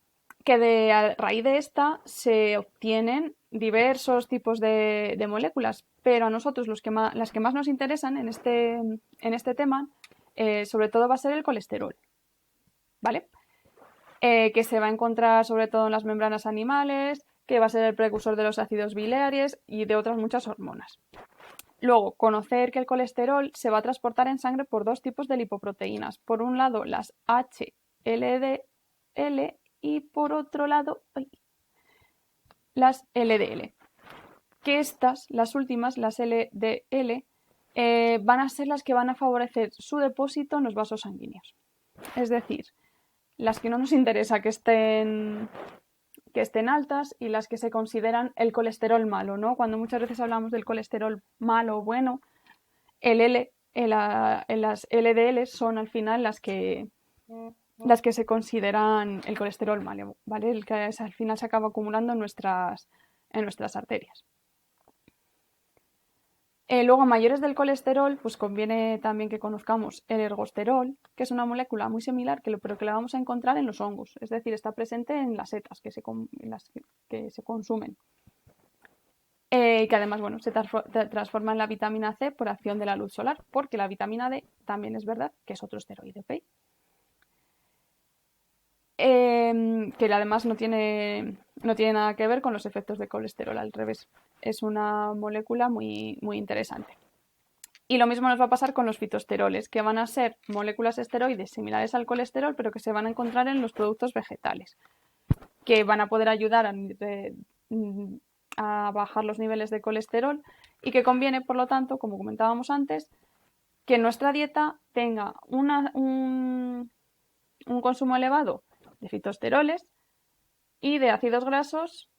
que a raíz de esta se obtienen diversos tipos de moléculas, pero a nosotros las que más nos interesan en este tema, sobre todo va a ser el colesterol, ¿vale? Que se va a encontrar sobre todo en las membranas animales, que va a ser el precursor de los ácidos biliares y de otras muchas hormonas. Luego, conocer que el colesterol se va a transportar en sangre por dos tipos de lipoproteínas. Por un lado, las HLDL y por otro lado, las LDL. Que estas, las últimas, las LDL, van a ser las que van a favorecer su depósito en los vasos sanguíneos. Es decir, las que no nos interesa que estén altas y las que se consideran el colesterol malo, ¿no? Cuando muchas veces hablamos del colesterol malo o bueno, las LDL son al final las que se consideran el colesterol malo, ¿vale? El que al final se acaba acumulando en nuestras arterias. Luego, a mayores del colesterol, pues conviene también que conozcamos el ergosterol, que es una molécula muy similar, pero que la vamos a encontrar en los hongos, es decir, está presente en las setas que se consumen. Que además, se transforma en la vitamina C por acción de la luz solar, porque la vitamina D también es verdad que es otro esteroide, ¿ok? Que además no tiene nada que ver con los efectos de colesterol, al revés. Es una molécula muy, muy interesante. Y lo mismo nos va a pasar con los fitoesteroles, que van a ser moléculas esteroides similares al colesterol, pero que se van a encontrar en los productos vegetales, que van a poder ayudar a bajar los niveles de colesterol y que conviene, por lo tanto, como comentábamos antes, que nuestra dieta tenga un consumo elevado de fitoesteroles y de ácidos grasos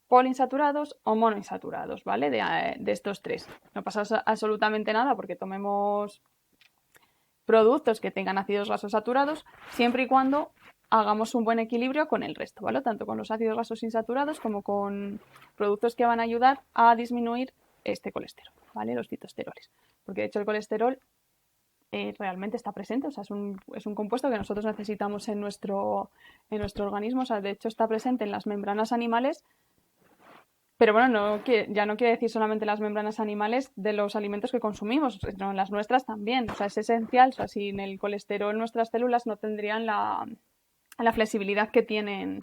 poliinsaturados o monoinsaturados, ¿vale? De estos tres. No pasa absolutamente nada porque tomemos productos que tengan ácidos grasos saturados, siempre y cuando hagamos un buen equilibrio con el resto, ¿vale? Tanto con los ácidos grasos insaturados como con productos que van a ayudar a disminuir este colesterol, ¿vale? Los fitoesteroles. Porque de hecho el colesterol realmente está presente, o sea, es un compuesto que nosotros necesitamos en nuestro organismo, o sea, de hecho está presente en las membranas animales, pero bueno, ya no quiere decir solamente las membranas animales de los alimentos que consumimos, sino las nuestras también, o sea, es esencial, o sea, sin el colesterol nuestras células no tendrían la flexibilidad que tienen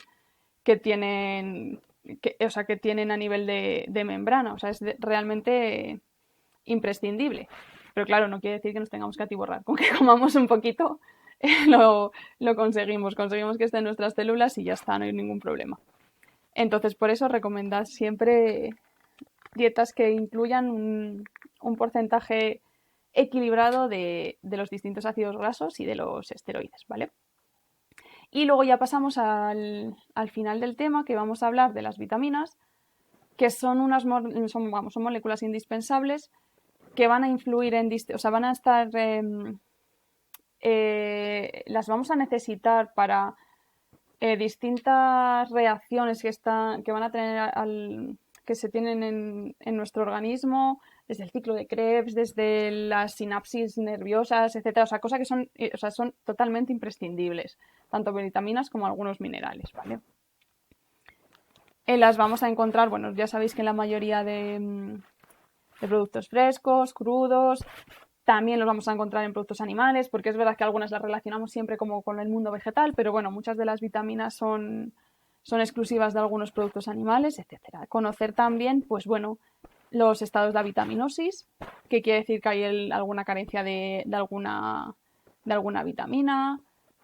a nivel de membrana, o sea, es realmente imprescindible. Pero claro, no quiere decir que nos tengamos que atiborrar. Con que comamos un poquito lo conseguimos que estén nuestras células y ya está, no hay ningún problema. Entonces, por eso recomendad siempre dietas que incluyan un porcentaje equilibrado de los distintos ácidos grasos y de los esteroides, ¿vale? Y luego ya pasamos al final del tema, que vamos a hablar de las vitaminas, que son moléculas indispensables que van a influir van a estar, las vamos a necesitar para distintas reacciones que van a tener que se tienen en nuestro organismo, desde el ciclo de Krebs, desde las sinapsis nerviosas, etcétera, o sea, cosas que son totalmente imprescindibles, tanto vitaminas como algunos minerales, ¿vale? Las vamos a encontrar, ya sabéis que en la mayoría de productos frescos, crudos, también los vamos a encontrar en productos animales, porque es verdad que algunas las relacionamos siempre como con el mundo vegetal, pero bueno, muchas de las vitaminas son exclusivas de algunos productos animales, etcétera. Conocer también, pues bueno, los estados de avitaminosis, que quiere decir que hay alguna carencia de alguna vitamina,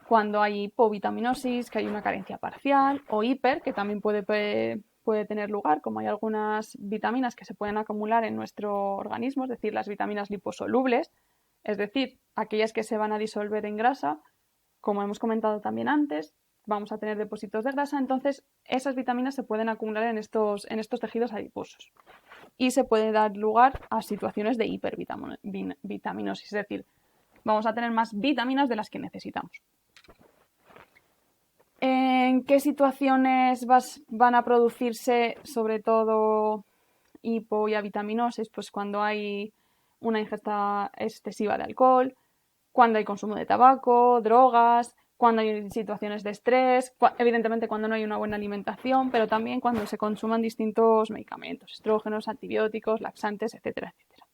cuando hay hipovitaminosis, que hay una carencia parcial, o hiper, que también puede tener lugar, como hay algunas vitaminas que se pueden acumular en nuestro organismo, es decir, las vitaminas liposolubles, es decir, aquellas que se van a disolver en grasa, como hemos comentado también antes, vamos a tener depósitos de grasa, entonces esas vitaminas se pueden acumular en estos tejidos adiposos y se puede dar lugar a situaciones de hipervitaminosis, es decir, vamos a tener más vitaminas de las que necesitamos. ¿En qué situaciones van a producirse sobre todo hipo y avitaminosis, pues cuando hay una ingesta excesiva de alcohol, cuando hay consumo de tabaco, drogas, cuando hay situaciones de estrés, evidentemente cuando no hay una buena alimentación, pero también cuando se consuman distintos medicamentos, estrógenos, antibióticos, laxantes, etcétera, etcétera.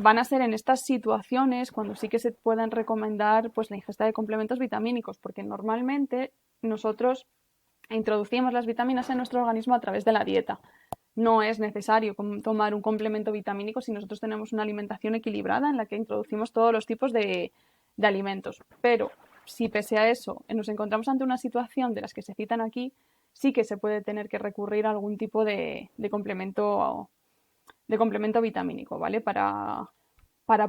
Van a ser en estas situaciones cuando sí que se puedan recomendar pues, la ingesta de complementos vitamínicos, porque normalmente nosotros introducimos las vitaminas en nuestro organismo a través de la dieta. No es necesario tomar un complemento vitamínico si nosotros tenemos una alimentación equilibrada en la que introducimos todos los tipos de alimentos. Pero si pese a eso nos encontramos ante una situación de las que se citan aquí, sí que se puede tener que recurrir a algún tipo de complemento vitamínico, ¿vale? Para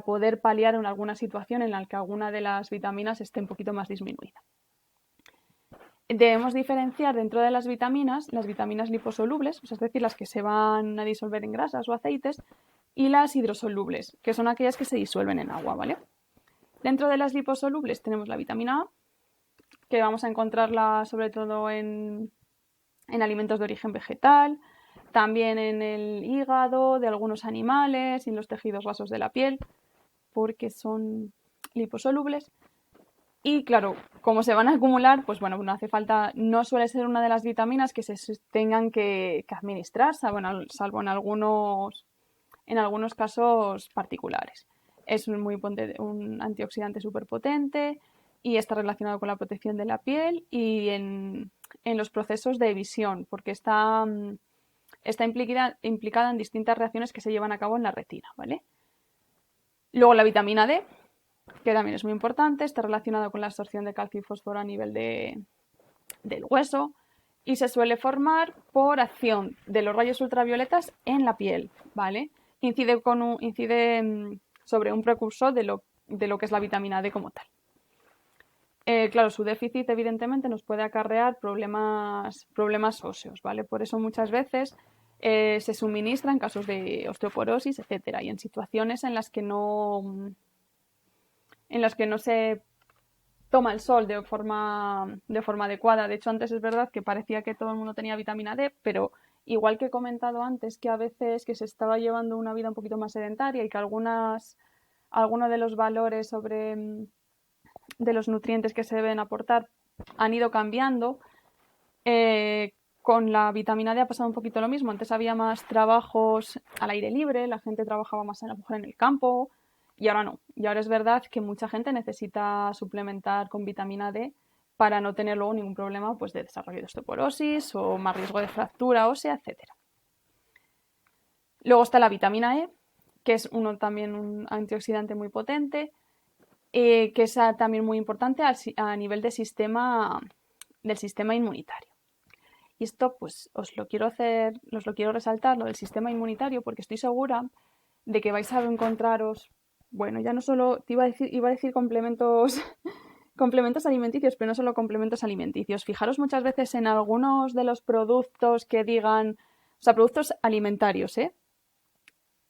poder paliar en alguna situación en la que alguna de las vitaminas esté un poquito más disminuida. Debemos diferenciar dentro de las vitaminas liposolubles, es decir, las que se van a disolver en grasas o aceites, y las hidrosolubles, que son aquellas que se disuelven en agua, ¿vale? Dentro de las liposolubles tenemos la vitamina A, que vamos a encontrarla sobre todo en alimentos de origen vegetal, también en el hígado de algunos animales y en los tejidos grasos de la piel, porque son liposolubles. Y claro, como se van a acumular, pues bueno, no hace falta, no suele ser una de las vitaminas que se tengan que administrar, salvo en algunos casos particulares. Es un antioxidante súper potente y está relacionado con la protección de la piel y en los procesos de visión, porque está implicada en distintas reacciones que se llevan a cabo en la retina, ¿vale? Luego la vitamina D, que también es muy importante, está relacionada con la absorción de calcio y fósforo a nivel del hueso y se suele formar por acción de los rayos ultravioletas en la piel, ¿vale? Incide sobre un precursor de lo que es la vitamina D como tal. Claro, su déficit evidentemente nos puede acarrear problemas óseos, ¿vale? Por eso muchas veces se suministra en casos de osteoporosis, etcétera, y en situaciones en las que no se toma el sol de forma adecuada. De hecho, antes es verdad que parecía que todo el mundo tenía vitamina D, pero igual que he comentado antes que a veces que se estaba llevando una vida un poquito más sedentaria y que algunos de los valores de los nutrientes que se deben aportar han ido cambiando, con la vitamina D ha pasado un poquito lo mismo. Antes había más trabajos al aire libre, la gente trabajaba más a lo mejor en el campo, y ahora no. Y ahora es verdad que mucha gente necesita suplementar con vitamina D para no tener luego ningún problema pues, de desarrollo de osteoporosis o más riesgo de fractura ósea, etc. Luego está la vitamina E, que es también un antioxidante muy potente, que es también muy importante a nivel del sistema inmunitario. Y esto pues os lo quiero resaltar, lo del sistema inmunitario, porque estoy segura de que vais a encontraros, bueno, ya no solo, iba a decir complementos, complementos alimenticios, pero no solo complementos alimenticios. Fijaros muchas veces en algunos de los productos que digan, o sea, productos alimentarios,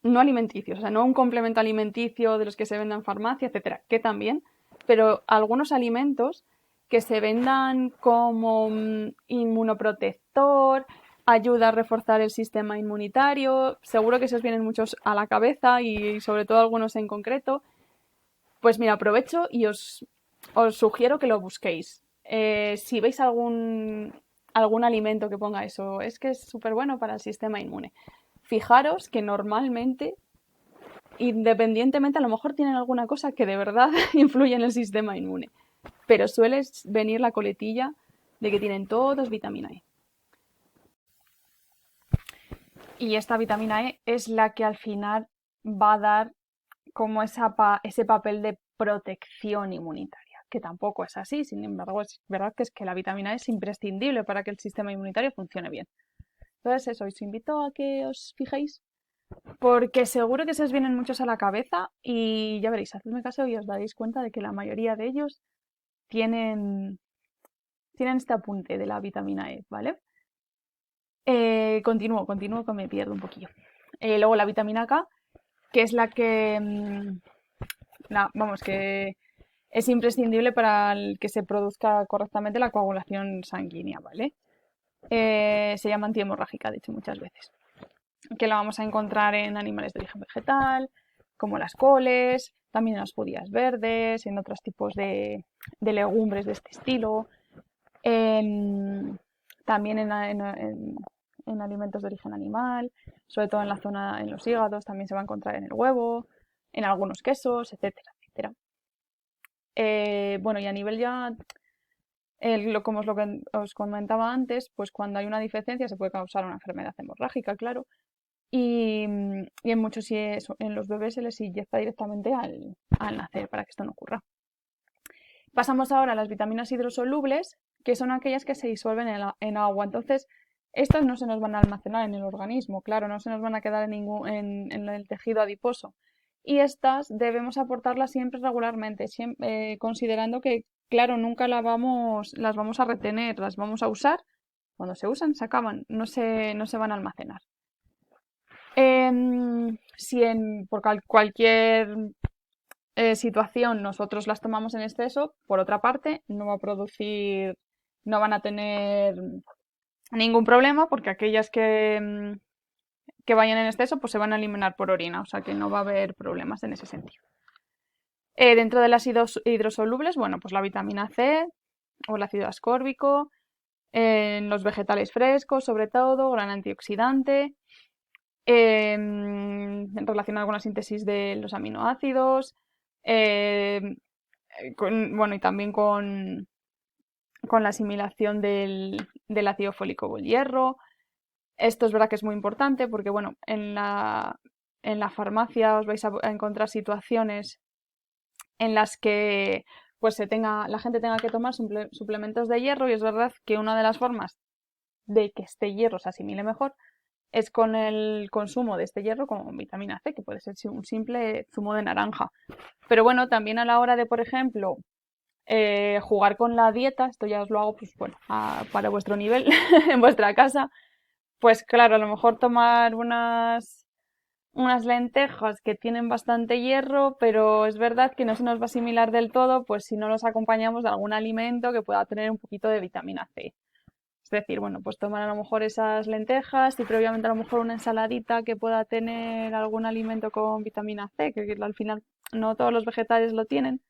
no alimenticios, o sea, no un complemento alimenticio de los que se venden en farmacia, etcétera, que también, pero algunos alimentos que se vendan como inmunoprotector, ayuda a reforzar el sistema inmunitario, seguro que se os vienen muchos a la cabeza y sobre todo algunos en concreto. Pues mira, aprovecho y os sugiero que lo busquéis. Si veis algún alimento que ponga eso, es que es súper bueno para el sistema inmune. Fijaros que normalmente, independientemente, a lo mejor tienen alguna cosa que de verdad influye en el sistema inmune, pero suele venir la coletilla de que tienen todos vitamina E. Y esta vitamina E es la que al final va a dar como ese papel de protección inmunitaria, que tampoco es así, sin embargo es verdad que la vitamina E es imprescindible para que el sistema inmunitario funcione bien. Entonces eso, os invito a que os fijéis, porque seguro que se os vienen muchos a la cabeza y ya veréis, hacedme caso y os daréis cuenta de que la mayoría de ellos tienen este apunte de la vitamina E, ¿vale? Continúo que me pierdo un poquillo. Luego la vitamina K, que es la que, que es imprescindible para que se produzca correctamente la coagulación sanguínea, ¿vale? Se llama antihemorrágica, de hecho, muchas veces. que la vamos a encontrar en animales de origen vegetal, como las coles, también en las judías verdes, en otros tipos de legumbres de este estilo, también en alimentos de origen animal, sobre todo en la zona, en los hígados, también se va a encontrar en el huevo, en algunos quesos, etcétera, etcétera. Bueno, y a nivel ya, como es lo que os comentaba antes, pues cuando hay una deficiencia se puede causar una enfermedad hemorrágica, claro, y en muchos en los bebés se les inyecta directamente al nacer para que esto no ocurra. Pasamos ahora a las vitaminas hidrosolubles, que son aquellas que se disuelven en agua. Entonces, estas no se nos van a almacenar en el organismo, claro, no se nos van a quedar en el tejido adiposo. Y estas debemos aportarlas siempre regularmente, considerando que, claro, nunca las vamos a retener, las vamos a usar. Cuando se usan, se acaban, no se van a almacenar. Si por cualquier situación nosotros las tomamos en exceso, por otra parte, no van a tener ningún problema porque aquellas que vayan en exceso pues se van a eliminar por orina, o sea que no va a haber problemas en ese sentido. Dentro de las hidrosolubles, bueno, pues la vitamina C o el ácido ascórbico, en los vegetales frescos sobre todo, gran antioxidante, relacionado con la síntesis de los aminoácidos, bueno, y también con la asimilación del ácido fólico o el hierro. Esto es verdad que es muy importante porque, bueno, en la farmacia os vais a encontrar situaciones en las que pues la gente tenga que tomar suplementos de hierro, y es verdad que una de las formas de que este hierro se asimile mejor es con el consumo de este hierro con vitamina C, que puede ser un simple zumo de naranja. Pero bueno, también a la hora de, por ejemplo, jugar con la dieta, esto ya os lo hago pues, bueno, para vuestro nivel, en vuestra casa, pues claro, a lo mejor tomar unas lentejas que tienen bastante hierro, pero es verdad que no se nos va a asimilar del todo, pues si no los acompañamos de algún alimento que pueda tener un poquito de vitamina C. Es decir, bueno, pues tomar a lo mejor esas lentejas y previamente a lo mejor una ensaladita que pueda tener algún alimento con vitamina C, que al final no todos los vegetales lo tienen,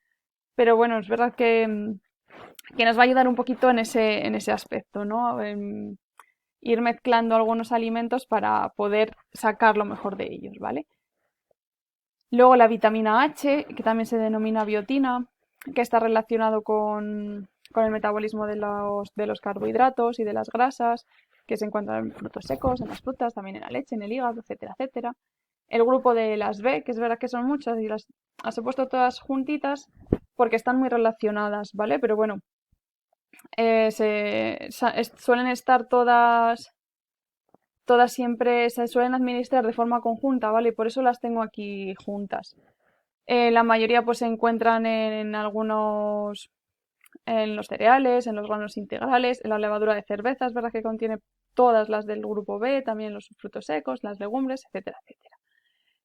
pero bueno, es verdad que nos va a ayudar un poquito en ese aspecto, ¿no? Ir mezclando algunos alimentos para poder sacar lo mejor de ellos, ¿vale? Luego la vitamina H, que también se denomina biotina, que está relacionado con el metabolismo de los carbohidratos y de las grasas, que se encuentran en frutos secos, en las frutas, también en la leche, en el hígado, etcétera, etcétera. El grupo de las B, que es verdad que son muchas y las he puesto todas juntitas porque están muy relacionadas, ¿vale? Pero bueno, suelen estar todas siempre, se suelen administrar de forma conjunta, ¿vale? Y por eso las tengo aquí juntas. La mayoría pues se encuentran en los cereales, en los granos integrales, en la levadura de cerveza, es verdad que contiene todas las del grupo B, también los frutos secos, las legumbres, etcétera, etcétera.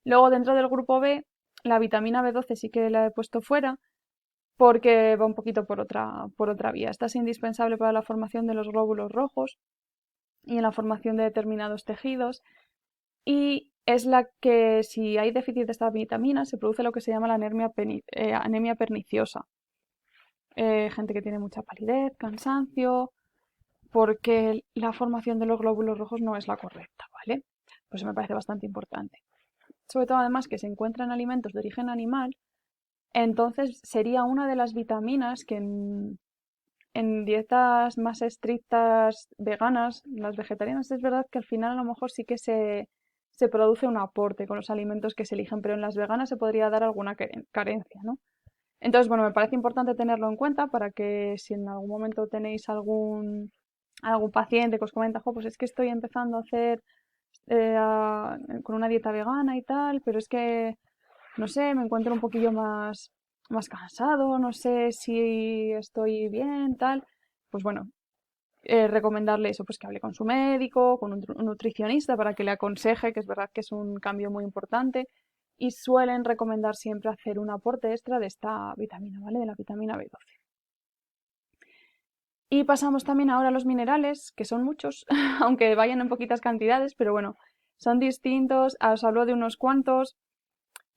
Luego dentro del grupo B, la vitamina B12 sí que la he puesto fuera porque va un poquito por otra vía. Esta es indispensable para la formación de los glóbulos rojos y en la formación de determinados tejidos, y es la que, si hay déficit de esta vitamina, se produce lo que se llama la anemia perniciosa. Gente que tiene mucha palidez, cansancio, porque la formación de los glóbulos rojos no es la correcta, ¿vale? Pues me parece bastante importante. Sobre todo además que se encuentra en alimentos de origen animal, entonces sería una de las vitaminas que en dietas más estrictas veganas, las vegetarianas, es verdad que al final a lo mejor sí que se produce un aporte con los alimentos que se eligen, pero en las veganas se podría dar alguna carencia, ¿no? Entonces, bueno, me parece importante tenerlo en cuenta para que si en algún momento tenéis algún paciente que os comenta, pues es que estoy empezando a hacer con una dieta vegana y tal, pero es que, no sé, me encuentro un poquillo más cansado, no sé si estoy bien, tal. Pues bueno, recomendarle eso, pues que hable con su médico, con un nutricionista para que le aconseje, que es verdad que es un cambio muy importante. Y suelen recomendar siempre hacer un aporte extra de esta vitamina, ¿vale? De la vitamina B12. Y pasamos también ahora a los minerales, que son muchos, aunque vayan en poquitas cantidades, pero bueno, son distintos, os hablo de unos cuantos,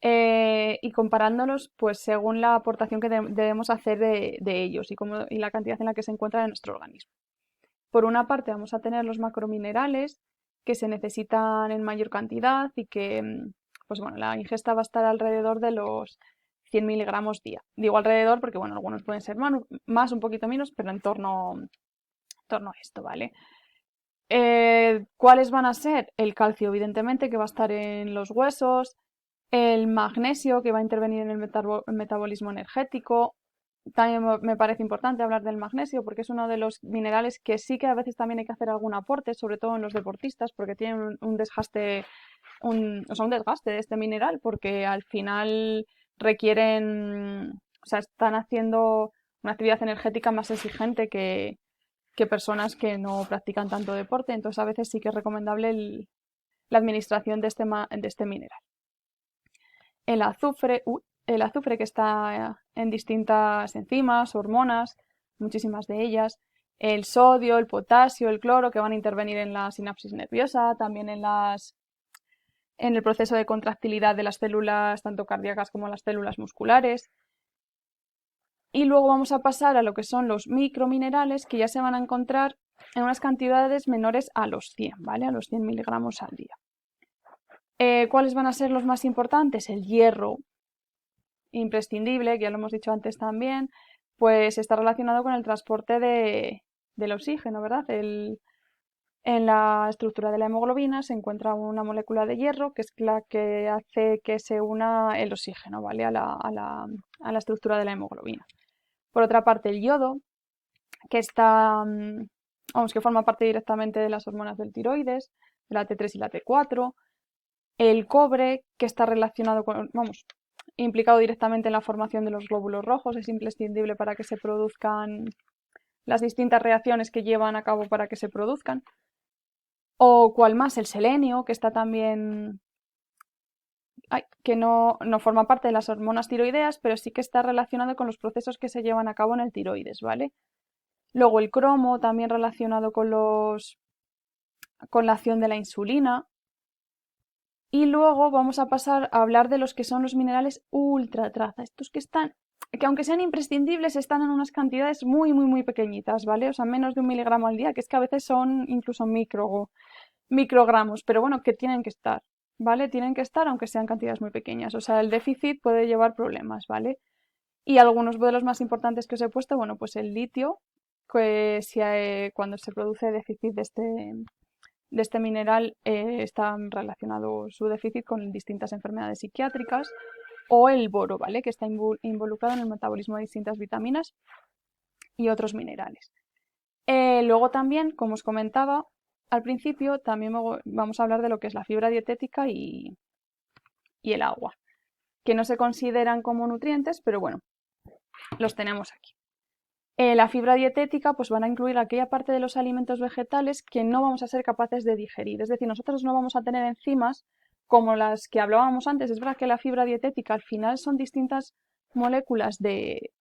y comparándolos pues según la aportación que debemos hacer de ellos y la cantidad en la que se encuentran en nuestro organismo. Por una parte vamos a tener los macrominerales que se necesitan en mayor cantidad y que pues bueno, la ingesta va a estar alrededor de los 100 miligramos día. Digo alrededor porque bueno, algunos pueden ser más, un poquito menos, pero en torno a esto, ¿vale? ¿Cuáles van a ser? El calcio, evidentemente, que va a estar en los huesos, el magnesio, que va a intervenir en el metabolismo energético. También me parece importante hablar del magnesio porque es uno de los minerales que sí que a veces también hay que hacer algún aporte, sobre todo en los deportistas, porque tienen un desgaste, o sea, un desgaste de este mineral, porque al final requieren, o sea, están haciendo una actividad energética más exigente que personas que no practican tanto deporte, entonces a veces sí que es recomendable la administración de este mineral. El azufre que está en distintas enzimas, hormonas, muchísimas de ellas, el sodio, el potasio, el cloro que van a intervenir en la sinapsis nerviosa, también en el proceso de contractilidad de las células tanto cardíacas como las células musculares. Y luego vamos a pasar a lo que son los microminerales que ya se van a encontrar en unas cantidades menores a los 100, ¿vale? A los 100 miligramos al día. ¿Cuáles van a ser los más importantes? El hierro, imprescindible, que ya lo hemos dicho antes también, pues está relacionado con el transporte del oxígeno, ¿verdad? En la estructura de la hemoglobina se encuentra una molécula de hierro que es la que hace que se una el oxígeno, ¿vale? A la estructura de la hemoglobina. Por otra parte, el yodo, que está, vamos, que forma parte directamente de las hormonas del tiroides, de la T3 y la T4. El cobre, que está relacionado con, vamos, implicado directamente en la formación de los glóbulos rojos, es imprescindible para que se produzcan las distintas reacciones que llevan a cabo para que se produzcan. O cuál más, el selenio, que está también, que no forma parte de las hormonas tiroideas, pero sí que está relacionado con los procesos que se llevan a cabo en el tiroides, ¿vale? Luego el cromo, también relacionado con la acción de la insulina. Y luego vamos a pasar a hablar de los que son los minerales ultra traza. Estos que aunque sean imprescindibles, están en unas cantidades muy, muy, muy pequeñitas, ¿vale? O sea, menos de 1 miligramo al día, que es que a veces son incluso microgramos, pero bueno, que tienen que estar, ¿vale? Tienen que estar aunque sean cantidades muy pequeñas. O sea, el déficit puede llevar problemas, ¿vale? Y algunos de los más importantes que os he puesto, bueno, pues el litio, que cuando se produce déficit de este mineral está relacionado su déficit con distintas enfermedades psiquiátricas, o el boro, ¿vale? Que está involucrado en el metabolismo de distintas vitaminas y otros minerales. Luego también, como os comentaba al principio, también vamos a hablar de lo que es la fibra dietética y el agua, que no se consideran como nutrientes, pero bueno, los tenemos aquí. La fibra dietética pues van a incluir aquella parte de los alimentos vegetales que no vamos a ser capaces de digerir. Es decir, nosotros no vamos a tener enzimas como las que hablábamos antes. Es verdad que la fibra dietética al final son distintas moléculas de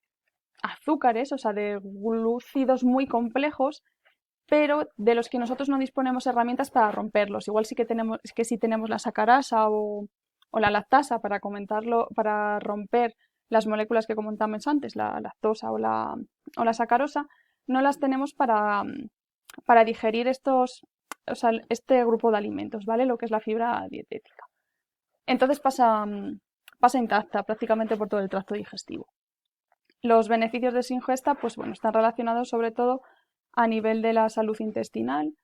azúcares, o sea, de glúcidos muy complejos, pero de los que nosotros no disponemos herramientas para romperlos. Igual sí que sí tenemos la sacarasa o la lactasa para romper las moléculas que comentamos antes, la lactosa o la sacarosa, no las tenemos para digerir este grupo de alimentos, ¿vale? Lo que es la fibra dietética. Entonces pasa intacta prácticamente por todo el tracto digestivo. Los beneficios de su ingesta, pues bueno, están relacionados sobre todo a nivel de la salud intestinal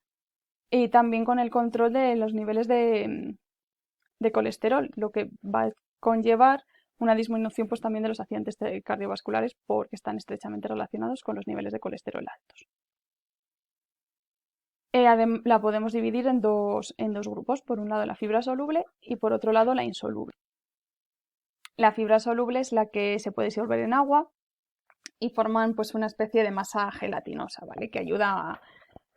y también con el control de los niveles de colesterol, lo que va a conllevar una disminución pues también de los accidentes cardiovasculares porque están estrechamente relacionados con los niveles de colesterol altos. La podemos dividir en dos grupos, por un lado la fibra soluble y por otro lado la insoluble. La fibra soluble es la que se puede disolver en agua y forman pues una especie de masa gelatinosa, ¿vale? Que ayuda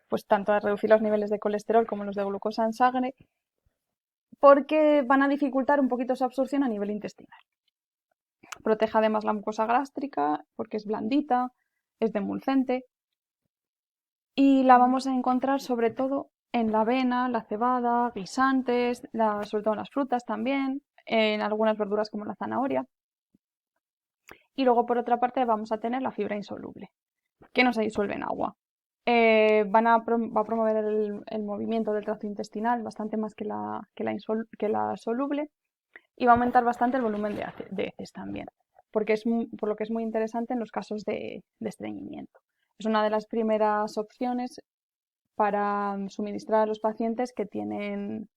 pues tanto a reducir los niveles de colesterol como los de glucosa en sangre, porque van a dificultar un poquito su absorción a nivel intestinal. Protege además la mucosa gástrica porque es blandita, es demulcente y la vamos a encontrar sobre todo en la avena, la cebada, guisantes, sobre todo en las frutas también, en algunas verduras como la zanahoria. Y luego por otra parte vamos a tener la fibra insoluble, que no se disuelve en agua. Va a promover el movimiento del tracto intestinal bastante más que la soluble y va a aumentar bastante el volumen de heces también, porque por lo que es muy interesante en los casos de estreñimiento. Es una de las primeras opciones para suministrar a los pacientes que tienen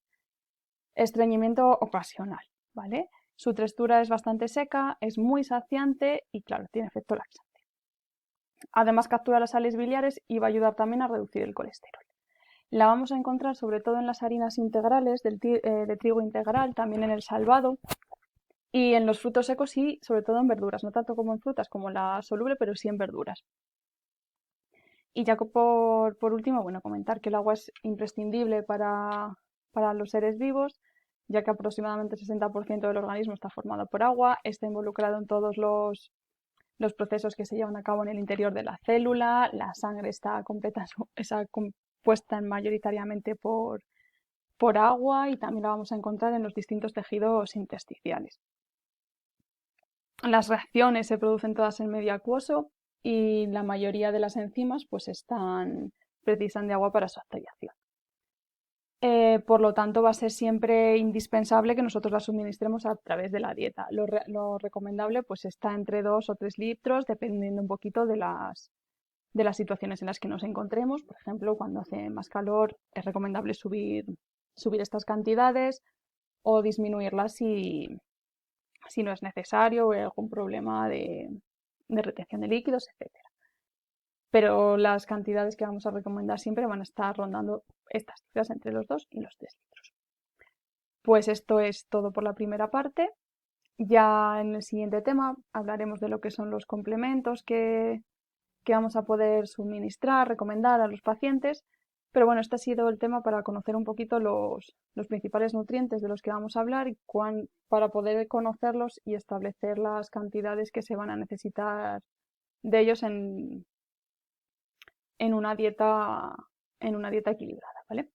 estreñimiento ocasional, ¿vale? Su textura es bastante seca, es muy saciante y, claro, tiene efecto laxante. Además, captura las sales biliares y va a ayudar también a reducir el colesterol. La vamos a encontrar sobre todo en las harinas integrales de trigo integral, también en el salvado y en los frutos secos y sobre todo en verduras, no tanto como en frutas como la soluble, pero sí en verduras. Y ya por último, bueno, comentar que el agua es imprescindible para los seres vivos, ya que aproximadamente el 60% del organismo está formado por agua, está involucrado en todos los procesos que se llevan a cabo en el interior de la célula, la sangre está compuesta mayoritariamente por agua y también la vamos a encontrar en los distintos tejidos intersticiales. Las reacciones se producen todas en medio acuoso y la mayoría de las enzimas pues precisan de agua para su activación. Por lo tanto, va a ser siempre indispensable que nosotros la suministremos a través de la dieta. Lo recomendable pues está entre 2 o 3 litros, dependiendo un poquito de las situaciones en las que nos encontremos. Por ejemplo, cuando hace más calor es recomendable subir estas cantidades o disminuirlas si no es necesario o hay algún problema de retención de líquidos, etcétera. Pero las cantidades que vamos a recomendar siempre van a estar rondando estas cifras entre los 2 y los 3 litros. Pues esto es todo por la primera parte. Ya en el siguiente tema hablaremos de lo que son los complementos que vamos a poder suministrar, recomendar a los pacientes. Pero bueno, este ha sido el tema para conocer un poquito los principales nutrientes de los que vamos a hablar y para poder conocerlos y establecer las cantidades que se van a necesitar de ellos en una dieta equilibrada, ¿vale?